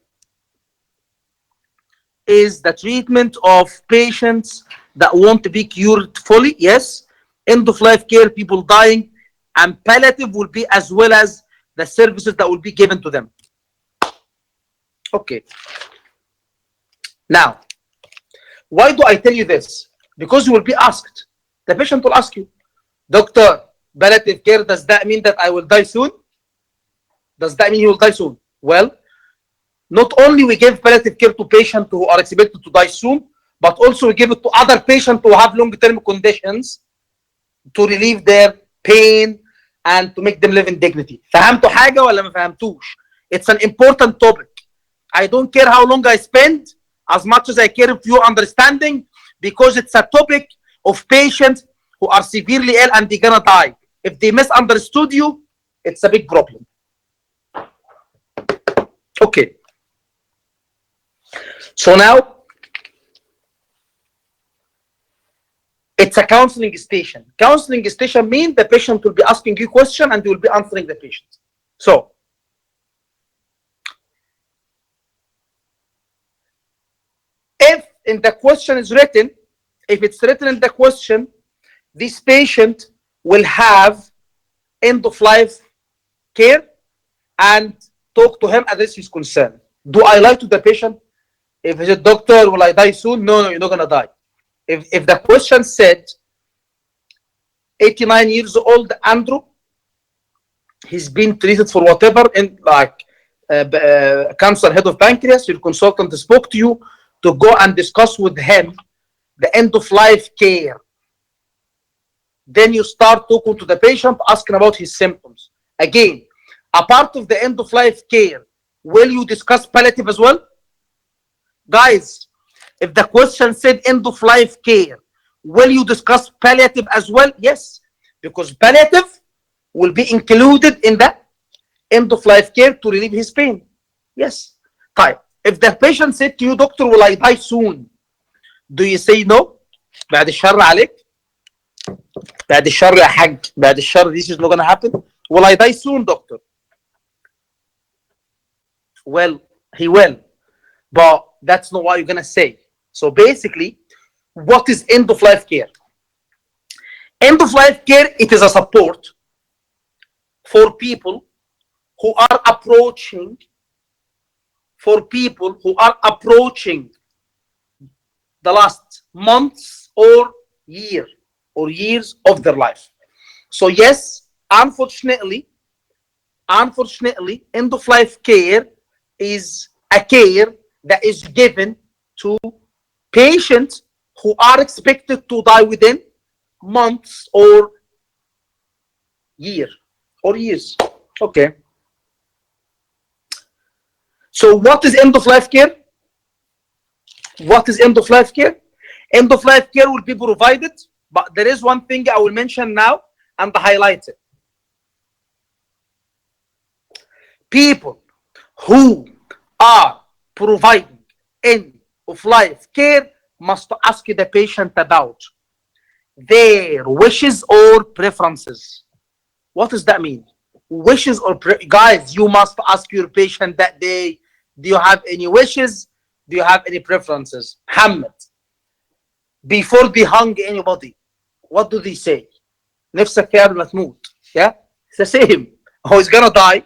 is the treatment of patients that want to be cured fully, yes. End of life care, people dying, and palliative will be as well as the services that will be given to them. Okay. Now, why do I tell you this? Because you will be asked. The patient will ask you, Doctor, palliative care, does that mean that I will die soon? Does that mean you will die soon? Well, not only we give palliative care to patients who are expected to die soon, but also we give it to other patients who have long-term conditions to relieve their pain and to make them live in dignity. فهمتوا حاجة ولا ما فهمتوش؟ It's an important topic. I don't care how long I spend, as much as I care if you're understanding, because it's a topic of patients who are severely ill and they're gonna die. If they misunderstood you, it's a big problem. Okay. So now, it's a counseling station. Counseling station means the patient will be asking you questions and you will be answering the patient. So, if in the question is written, if it's written in the question, this patient will have end-of-life care and talk to him, address his concern. Do I lie to the patient? If he said, doctor, will I die soon? No, you're not going to die. If the question said, 89 years old Andrew, he's been treated for whatever, in like cancer, head of pancreas, your consultant spoke to you to go and discuss with him the end-of-life care. Then you start talking to the patient, asking about his symptoms. Again, a part of the end-of-life care, will you discuss palliative as well? Guys, if the question said end-of-life care, will you discuss palliative as well? Yes, because palliative will be included in the end-of-life care to relieve his pain. Yes. Fine. If the patient said to you, doctor, will I die soon? Do you say no? بعد الشر عليك. بعد الشر يا حاج. بعد الشر, this is not going to happen. Will I die soon, doctor? Well, he will. But that's not what you're going to say. So basically, what is end-of-life care? End-of-life care, it is a support for people who are approaching the last months or years of their life. So yes, unfortunately, end-of-life care is a care that is given to patients who are expected to die within months or years. Okay. So what is end-of-life care? What is end-of-life care? End-of-life care will be provided, but there is one thing I will mention now and highlight it. People who are providing end-of-life care must ask the patient about their wishes or preferences. What does that mean? Wishes or guys, you must ask your patient that day, do you have any wishes? Do you have any preferences? Muhammad, before they hung anybody, what do they say? نفسك يا قبل ما تموت. Yeah, it's the same. Oh, he's gonna die.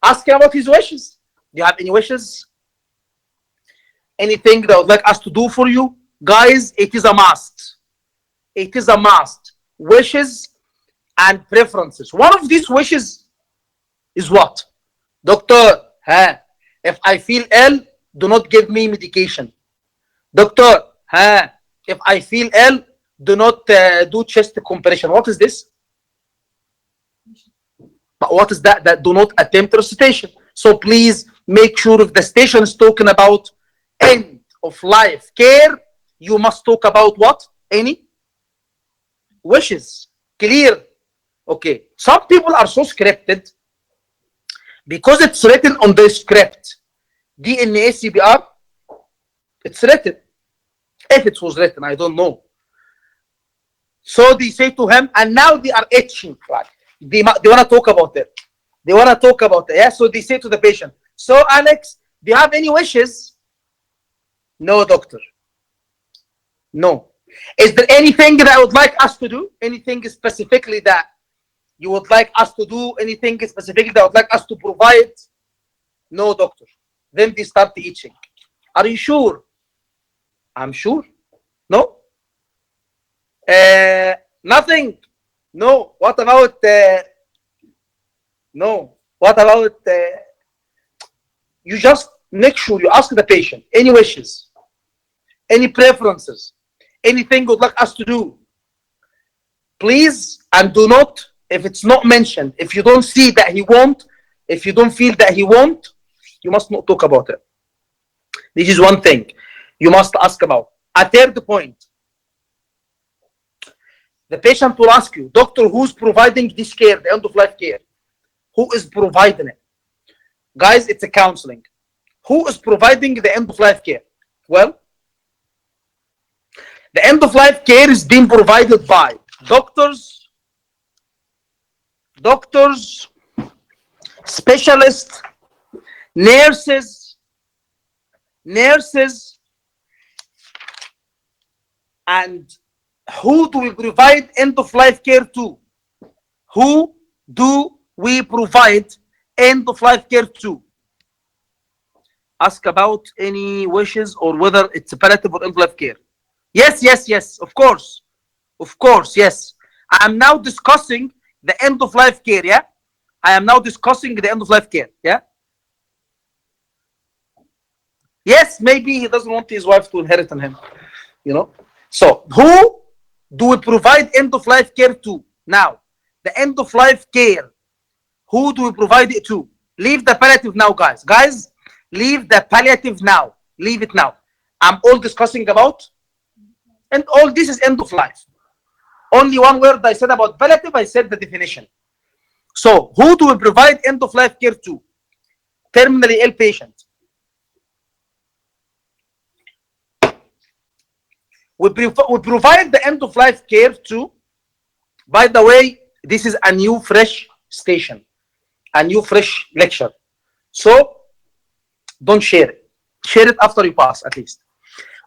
Ask him about his wishes. Do you have any wishes? Anything that would like us to do for you? Guys, it is a must. It is a must. Wishes and preferences. One of these wishes is what? Doctor, if I feel ill, do not give me medication. Doctor, if I feel ill, do not do chest compression. What is this? But what is that? That do not attempt resuscitation. So please make sure if the station is talking about end of life care, you must talk about what? Any wishes. Clear? Okay. Some people are so scripted because it's written on the script. DNA CPR, it's written. If it was written, I don't know. So they say to him, and now they are itching. Right? They want to talk about it. They want to talk about it. Yeah. So they say to the patient, so Alex, do you have any wishes? No, doctor. No. Is there anything that I would like us to do? Anything specifically that you would like us to do? Anything specifically that I would like us to provide? No, doctor. Then they start itching. Are you sure? I'm sure. No? Nothing. No. What about no? What about you just make sure you ask the patient any wishes, any preferences, anything you'd like us to do. Please, and do not, if it's not mentioned, if you don't see that he won't, if you don't feel that he won't, you must not talk about it. This is one thing you must ask about. A third point, the patient will ask you, doctor, who's providing this care, the end-of-life care? Who is providing it? Guys, it's a counseling. Who is providing the end-of-life care? Well, the end-of-life care is being provided by doctors, specialists, nurses, and who do we provide end-of-life care to? Who do we provide end-of-life care to? Ask about any wishes or whether it's palliative or end-of-life care. Yes, of course, yes. I am now discussing the end-of-life care, yeah? I am now discussing the end-of-life care, yeah? Yes, maybe he doesn't want his wife to inherit on him, you know? So, who do we provide end-of-life care to? Now, the end-of-life care, who do we provide it to? Leave the palliative now, guys. Guys, leave the palliative now. Leave it now. I'm all discussing about, and all this is end-of-life. Only one word I said about palliative, I said the definition. So, who do we provide end-of-life care to? Terminally ill patient. We provide the end-of-life care to, by the way, this is a new fresh station, a new fresh lecture. So, don't share it. Share it after you pass, at least.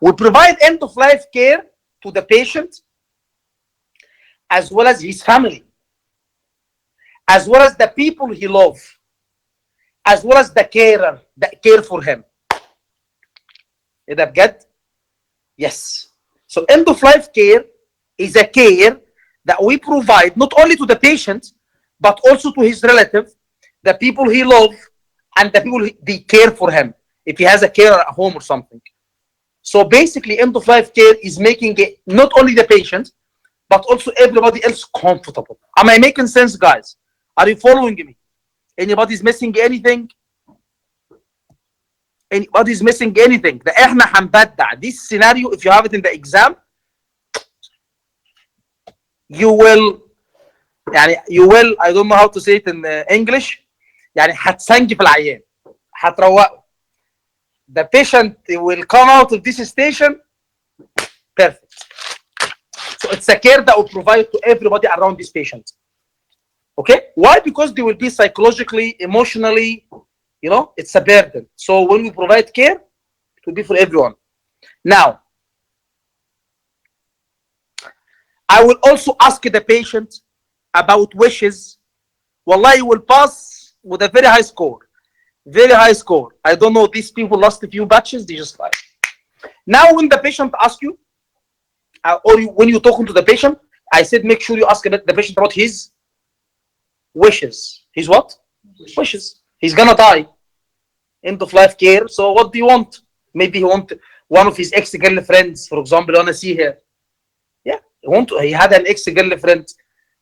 We provide end-of-life care to the patient, as well as his family, as well as the people he loves, as well as the carer that care for him. إيه ده بجد؟ Yes. So end-of-life care is a care that we provide not only to the patient, but also to his relative, the people he loves, and the people they care for him, if he has a carer at home or something. So basically, end-of-life care is making it not only the patient, but also everybody else comfortable. Am I making sense, guys? Are you following me? Anybody's missing anything? Anybody's missing anything? ده احنا هنبدع. This scenario, if you have it in the exam, you will, I don't know how to say it in English, يعني هتسنج في العيان. هتروقه. The patient will come out of this station perfect. So it's a care that will provide to everybody around this patient. Okay? Why? Because they will be psychologically, emotionally, it's a burden. So when we provide care, it will be for everyone. Now, I will also ask the patient about wishes. Wallah, you will pass with a very high score. Very high score. I don't know, these people lost a few batches, they just like. Now, when the patient asks you, or when you're talking to the patient, I said make sure you ask the patient about his wishes. His what? Wishes. He's gonna die. End of life care. So what do you want? Maybe he want one of his ex-girlfriends, for example, wanna see her. Yeah, he had an ex-girlfriend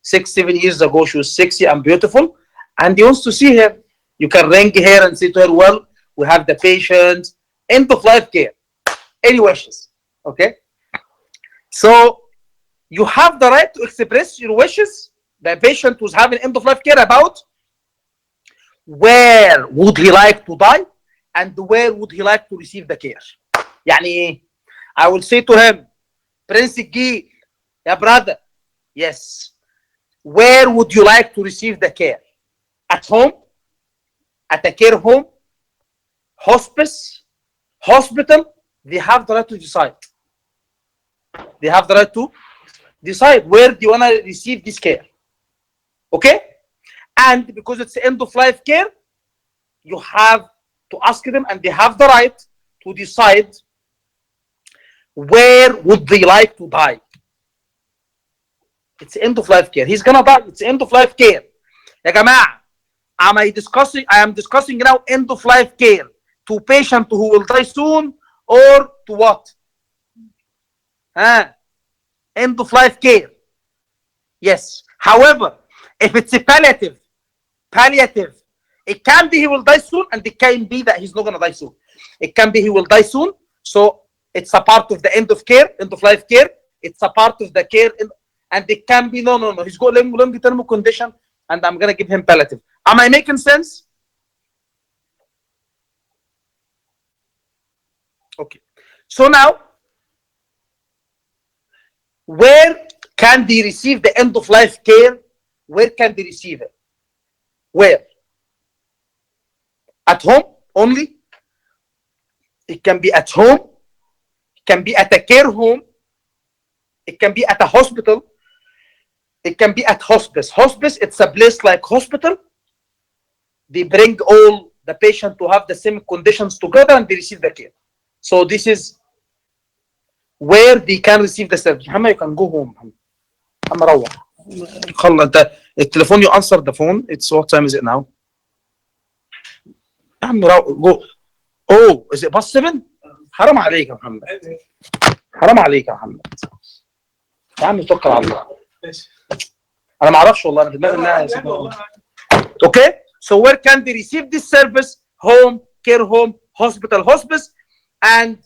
6-7 years ago. She was sexy and beautiful, and he wants to see her. You can ring her and say to her, well, we have the patient. End of life care. Any wishes. Okay? So you have the right to express your wishes. The patient who's having end of life care about where would he like to die and where would he like to receive the care. يعني I will say to him, Prince Gil, yeah, brother, yes, where would you like to receive the care? At home? At a care home? Hospice? Hospital? They have the right to decide. They have the right to decide where do you want to receive this care. Okay? And because it's end of life care, you have to ask them, and they have the right to decide where would they like to die. It's end of life care. He's gonna die. It's end of life care. يا جماعة, I am discussing now end of life care. to patient who will die soon, or to what? End of life care. Yes. However, if it's a palliative, it can be he will die soon, and it can be that he's not gonna die soon. It can be he will die soon, so it's a part of the end of life care. It's a part of the care, and it can be no. He's got long-term condition, and I'm gonna give him palliative. Am I making sense? Okay. So now, where can they receive the end of life care? Where can they receive it? Where? At home only? It can be at home. It can be at a care home. It can be at a hospital. It can be at hospice. Hospice, it's a place like hospital. They bring all the patient to have the same conditions together, and they receive the care. So this is where they can receive the service. Muhammad, you can go home. Muhammad, روح. خلص انت التليفون. You answer the phone. It's what time is it now? يا عم go. Oh, is it past 7? حرام عليك يا محمد. حرام عليك يا محمد. يا عم توكل على الله. انا ما اعرفش والله. انا في دماغي انها Okay, so where can they receive this service? Home, care home, hospital, hospice, and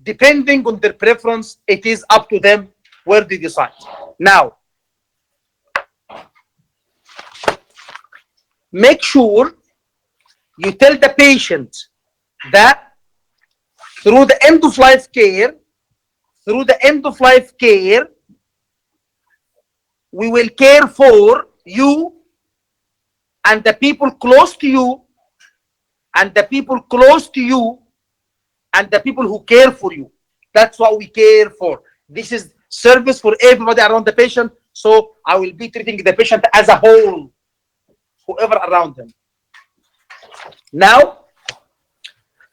depending on their preference, it is up to them where they decide. Now, make sure you tell the patient that through the end of life care, we will care for you and the people close to you, and the people close to you, and the people who care for you. That's what we care for. This is service for everybody around the patient. So I will be treating the patient as a whole, whoever around him. Now,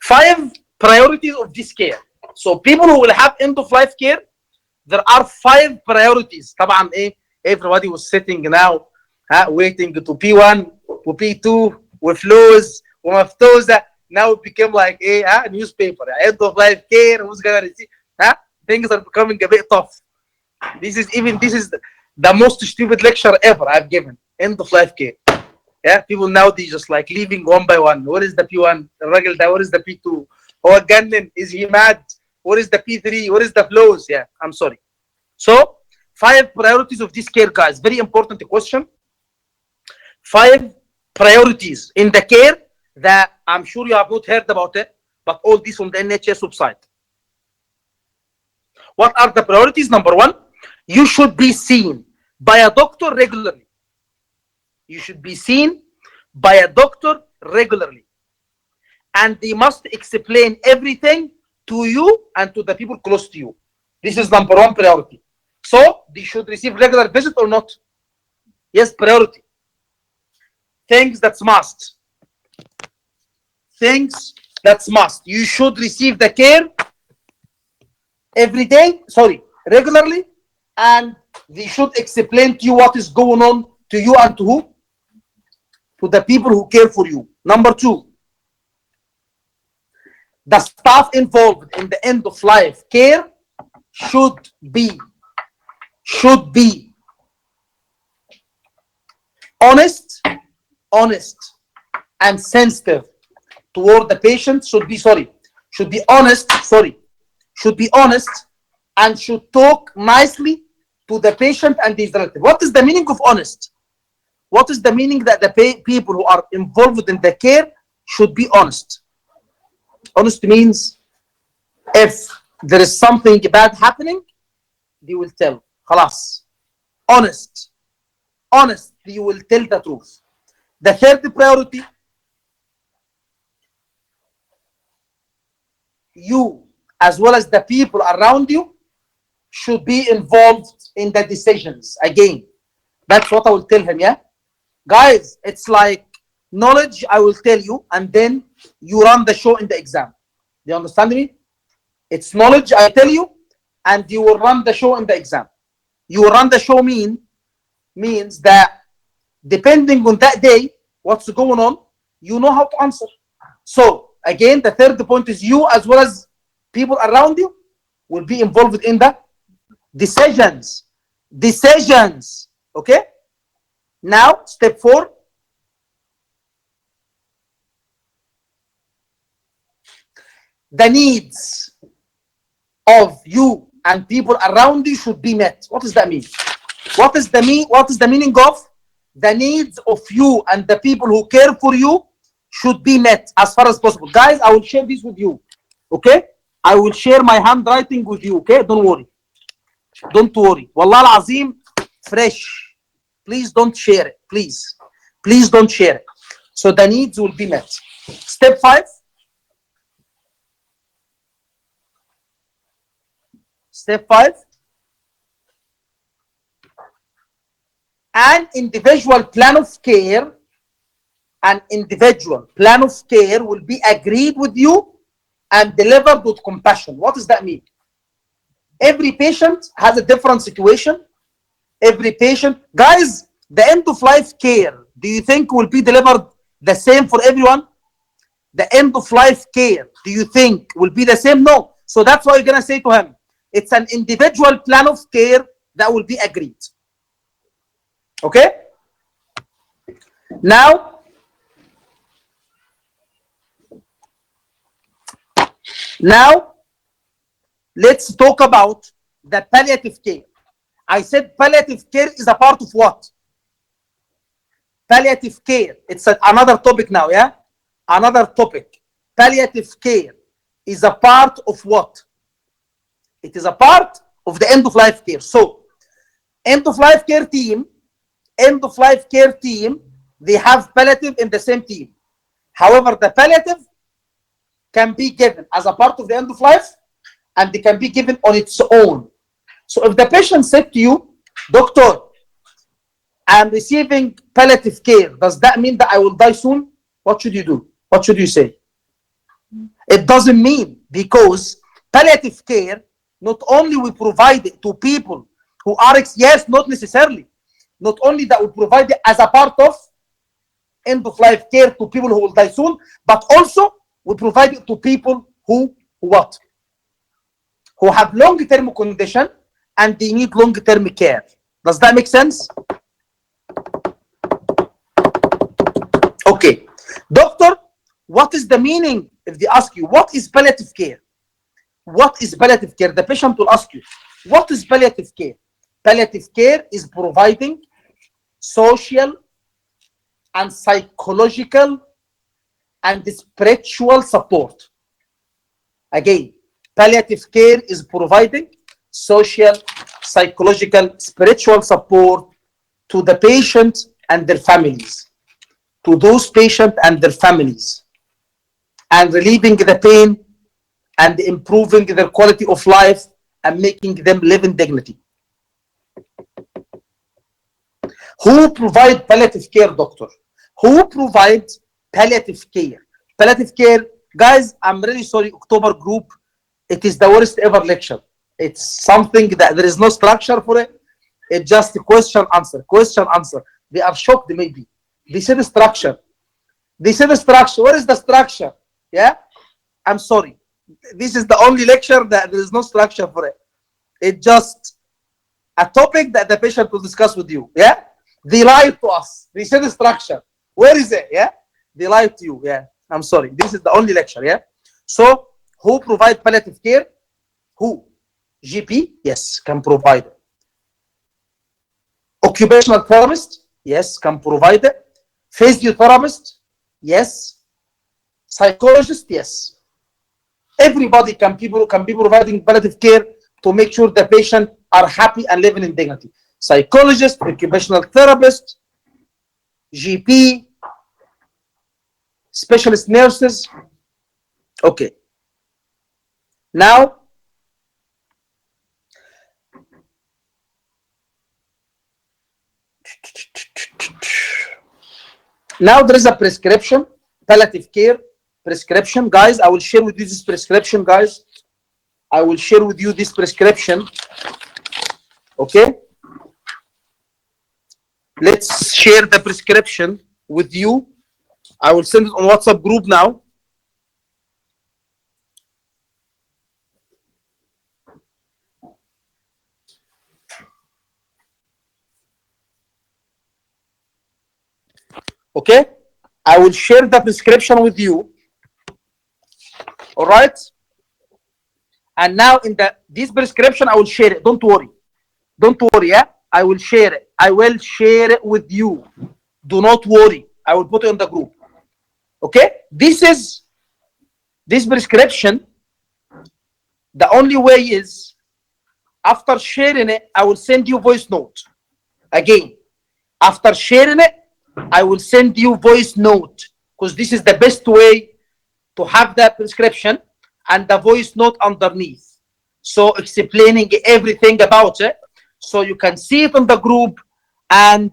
5 priorities of this care. So people who will have end of life care, there are 5 priorities. طبعا everybody was sitting now waiting to P1 و P2 وفلوس ومفتوزة. Now it became like a newspaper. End of life care, who's gonna receive? Things are becoming a bit tough. This is the most stupid lecture ever I've given. End of life care. Yeah, people now they just like leaving one by one. What is the P1? الراجل ده. What is the P2? هو اتجنن? Is he mad? What is the P3? What is the flows? Yeah, I'm sorry. So 5 priorities of this care, guys. Very important question. 5 priorities in the care that I'm sure you have not heard about it, but all this on the NHS website. What are the priorities? Number 1, you should be seen by a doctor regularly. You should be seen by a doctor regularly. And they must explain everything to you and to the people close to you. This is number 1 priority. So they should receive regular visit or not? Yes, priority. Things that's must. Things that's must. You should receive the care regularly, and they should explain to you what is going on to you and to who? To the people who care for you. Number 2, the staff involved in the end of life care should be honest and sensitive toward the patient. Should be honest and should talk nicely to the patient and his relative. What is the meaning of honest? What is the meaning that the people who are involved in the care should be honest? Honest means if there is something bad happening, they will tell. خلاص. Honest, they will tell the truth. The 3rd priority, you as well as the people around you should be involved in the decisions. Again, that's what I will tell him. Yeah, guys, it's like knowledge. I will tell you, and then you run the show in the exam. Do you understand me? It's knowledge. I tell you, and you will run the show in the exam. You will run the show means that depending on that day, what's going on, you know how to answer. So Again, the third point is you as well as people around you will be involved in the decisions. Okay? Now, step 4. The needs of you and people around you should be met. What does that mean? What is the meaning of the needs of you and the people who care for you should be met as far as possible? Guys, I will share this with you. Okay? I will share my handwriting with you. Okay? Don't worry. Wallah al-Azim, fresh. Please don't share it. Please don't share it. So the needs will be met. Step 5. Step 5. An individual plan of care will be agreed with you and delivered with compassion. What does that mean? Every patient has a different situation. Every patient, guys, the end of life care, do you think will be delivered the same for everyone? The end of life care, do you think will be the same? No. So that's why you're going to say to him, it's an individual plan of care that will be agreed. Okay? Now, let's talk about the palliative care. I said palliative care is a part of what? Palliative care. It's another topic now, yeah? Another topic. Palliative care is a part of what? It is a part of the end-of-life care. So, end-of-life care team, they have palliative in the same team. However, the palliative can be given as a part of the end of life and they can be given on its own. So if the patient said to you, doctor, I am receiving palliative care, does that mean that I will die soon? What should you do? What should you say? It doesn't mean, because palliative care, not only we provide it to people who are, yes, not necessarily, not only that we provide it as a part of end-of-life care to people who will die soon, but also we provide it to people who what? Who have long-term condition and they need long-term care. Does that make sense? Okay. Doctor, what is the meaning if they ask you, what is palliative care? What is palliative care? The patient will ask you, what is palliative care? Palliative care is providing social and psychological and spiritual support. Again, palliative care is providing social, psychological, spiritual support to the patient and their families, to those patients and their families, and relieving the pain and improving their quality of life and making them live in dignity. Who provides palliative care, doctor? Who provides palliative care? Palliative care, guys, I'm really sorry, October group, it is the worst ever lecture. It's something that there is no structure for it. It's just a question, answer. They are shocked maybe. They said structure. Where is the structure? Yeah? I'm sorry. This is the only lecture that there is no structure for it. It's just a topic that the patient will discuss with you. Yeah? They lied to us. They said structure. Where is it? Yeah? They lied to you. Yeah? I'm sorry. This is the only lecture. Yeah? So, who provide palliative care? Who? GP? Yes, can provide it. Occupational therapist? Yes, can provide it. Physiotherapist? Yes. Psychologist? Yes. Everybody can be providing palliative care to make sure the patient are happy and living in dignity. Psychologist, occupational therapist, GP, specialist nurses. Okay. Now, there is a prescription, palliative care prescription. Guys, I will share with you this prescription, guys. I will share with you this prescription. Okay? Let's share the prescription with you. I will send it on WhatsApp group now. Okay, I will share the prescription with you. All right, and now in this prescription I will share it. Don't worry, yeah, I will share it. I will share it with you. Do not worry, I will put it in the group. Okay, this prescription, the only way is after sharing it I will send you voice note. Again, after sharing it I will send you voice note, because this is the best way to have that prescription and the voice note underneath, so explaining everything about it, so you can see it in the group, and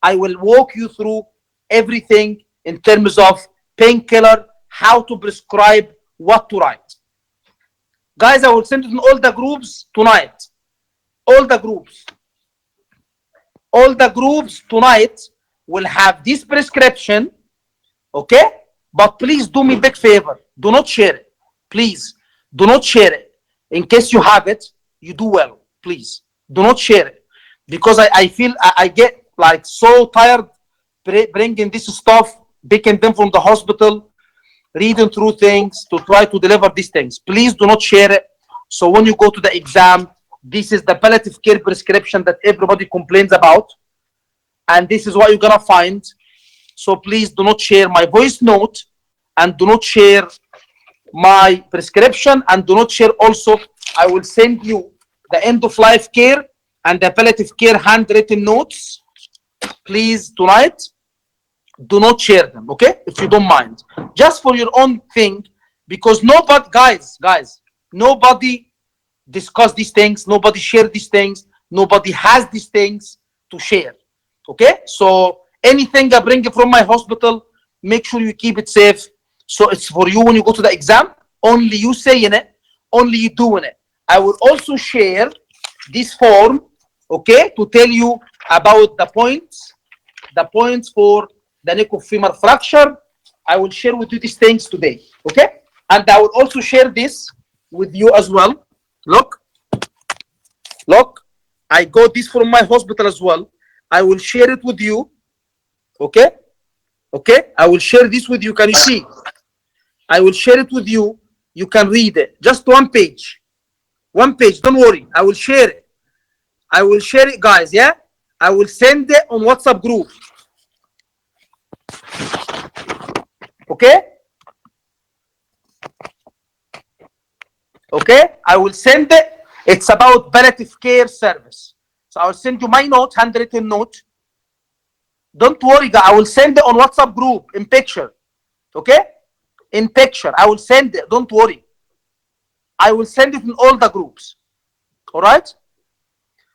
I will walk you through everything in terms of painkiller, how to prescribe, what to write. Guys, I will send it in all the groups tonight. All the groups tonight will have this prescription. Okay, but please do me a big favor, do not share it. Please do not share it. In case you have it, you do well. Please do not share it, because I feel I get like so tired bringing this stuff, picking them from the hospital, reading through things to try to deliver these things. Please do not share it. So when you go to the exam, this is the palliative care prescription that everybody complains about, and this is what you're gonna find. So please do not share my voice note, and do not share my prescription, and do not share also, I will send you the end of life care and the palliative care handwritten notes. Please tonight, do not share them, okay? If you don't mind, just for your own thing, because nobody, guys, nobody discuss these things, nobody share these things, nobody has these things to share. Okay, so anything I bring from my hospital, make sure you keep it safe. So it's for you when you go to the exam, only you saying it, only you doing it. I will also share this form, okay, to tell you about the points for the neck of femur fracture. I will share with you these things today, okay? And I will also share this with you as well. Look, I got this from my hospital as well. I will share it with you, okay? Okay, I will share this with you. Can you see? I will share it with you. You can read it. Just one page. One page. Don't worry. I will share it. I will share it, guys. Yeah? I will send it on WhatsApp group. Okay? Okay? I will send it. It's about palliative care service. So I will send you my note, handwritten note. Don't worry, guys. I will send it on WhatsApp group in picture. Okay? In picture. I will send it. Don't worry. I will send it in all the groups. All right?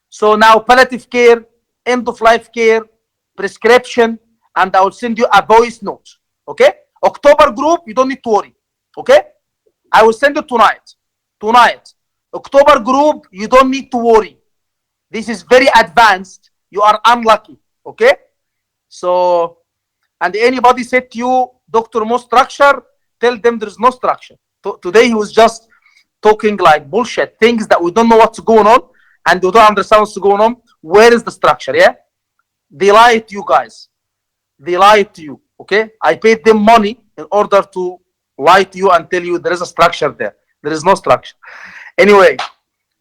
So now palliative care, end of life care, prescription, and I will send you a voice note. Okay? October group, you don't need to worry. Okay? I will send it tonight. Tonight. October group, you don't need to worry. This is very advanced. You are unlucky. Okay? So, and anybody said to you, Doctor, more structure, tell them there's no structure. Today he was just talking like bullshit, things that we don't know what's going on, and we don't understand what's going on. Where is the structure? Yeah? They lied to you guys. They lied to you. Okay? I paid them money in order to lie to you and tell you there is a structure there. There is no structure. Anyway,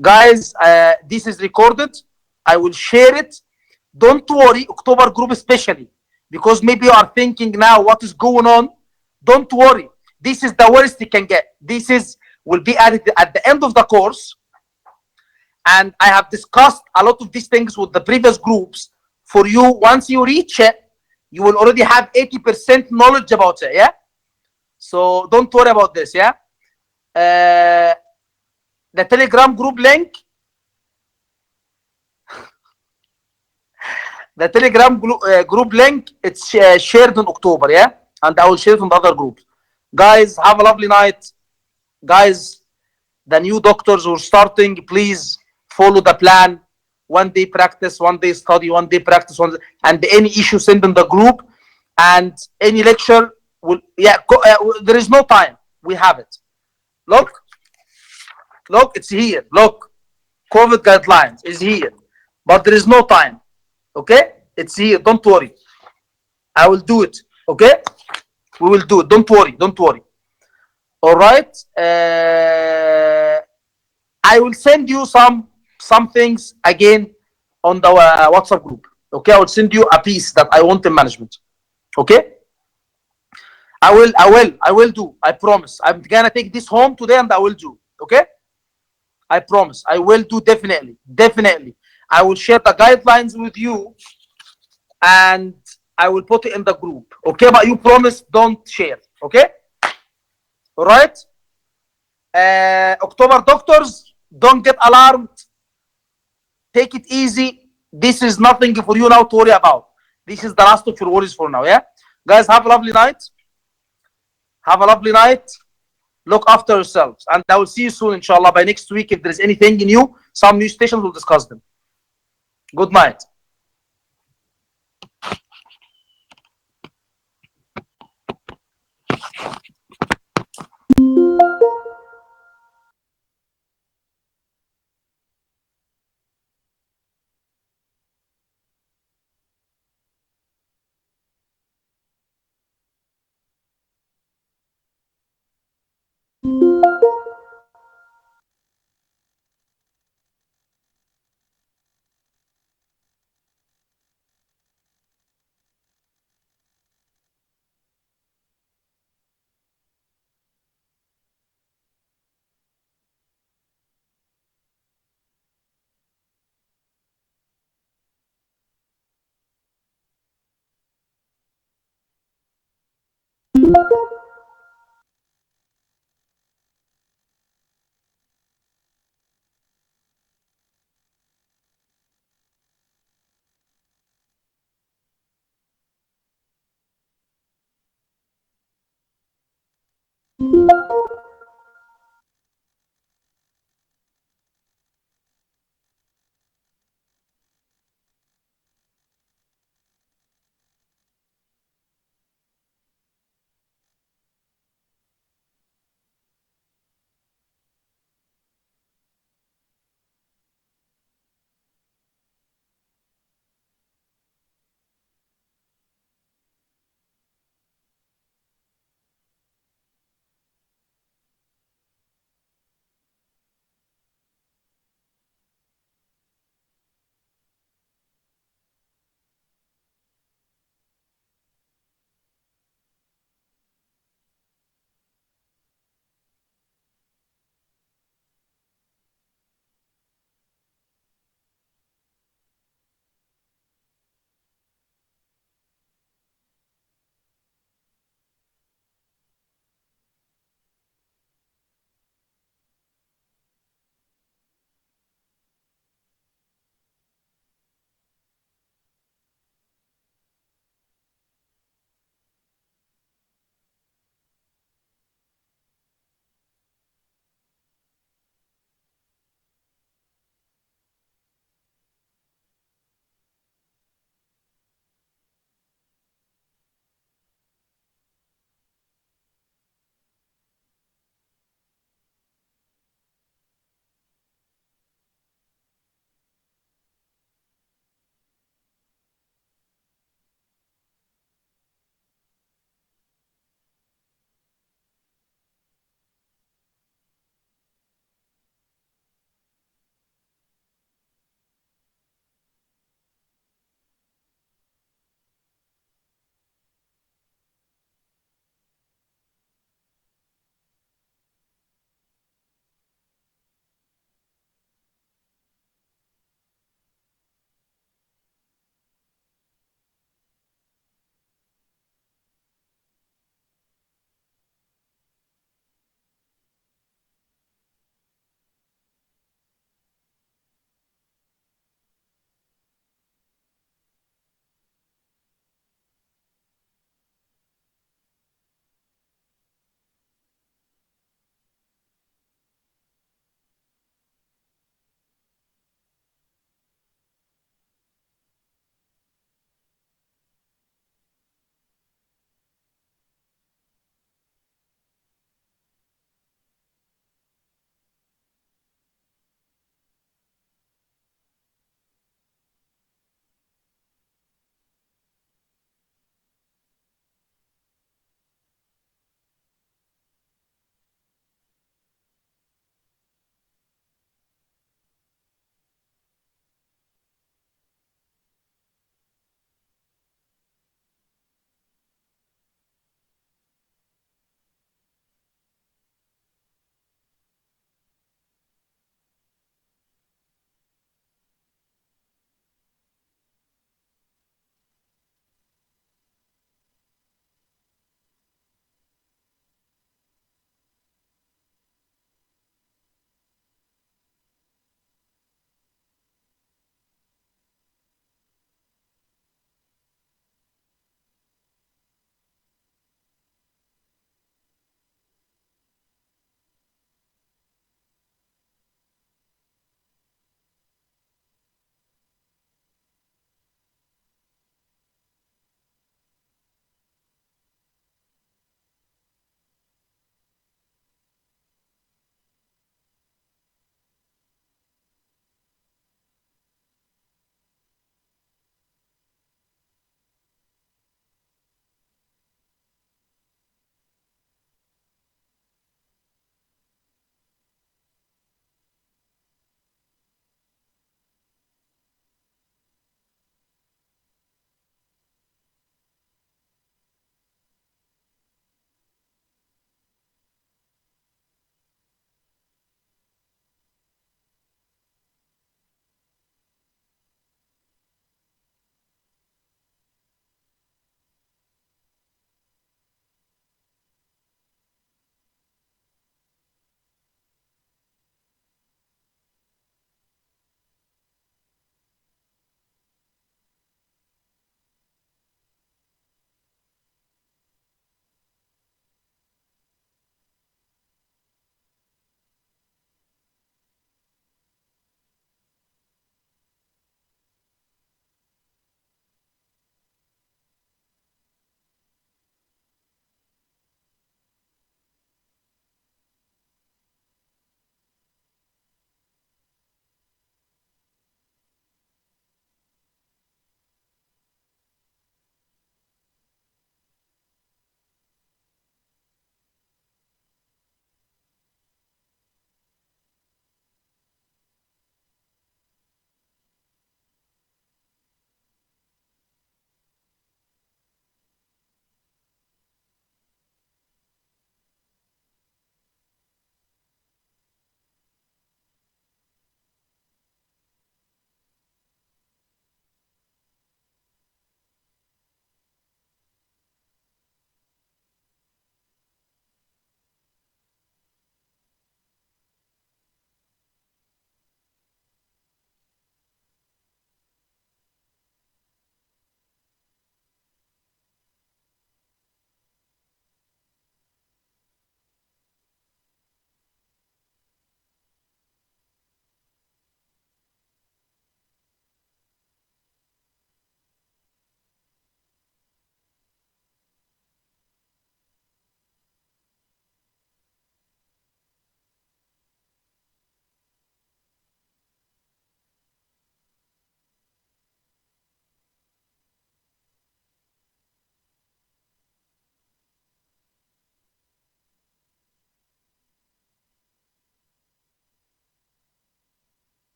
guys, this is recorded. I will share it. Don't worry, October group especially, because maybe you are thinking now what is going on. Don't worry. This is the worst you can get. This will be added at the end of the course. And I have discussed a lot of these things with the previous groups. For you, once you reach it, you will already have 80% knowledge about it, yeah? So don't worry about this, yeah? The Telegram group link, the Telegram group link, it's shared in October, yeah? And I will share it on the other groups. Guys, have a lovely night. Guys, the new doctors who are starting, please follow the plan. 1 day practice, 1 day study, 1 day practice, and any issue send in the group. And any lecture will, there is no time. We have it. Look, it's here. Look, COVID guidelines is here, but there is no time. Okay, it's here. Don't worry. I will do it. Okay, we will do it. Don't worry. Don't worry. All right. I will send you some things again on the WhatsApp group. Okay, I will send you a piece that I want in management. Okay, I will do. I promise. I'm gonna take this home today and I will do. Okay, I promise. I will do definitely, definitely. I will share the guidelines with you and I will put it in the group. Okay, but you promise don't share. Okay, all right. October doctors, don't get alarmed. Take it easy. This is nothing for you now to worry about. This is the last of your worries for now. Yeah, guys, have a lovely night. Have a lovely night. Look after yourselves, and I will see you soon, inshallah, by next week. If there is anything new, some new stations, we'll discuss them. Good night.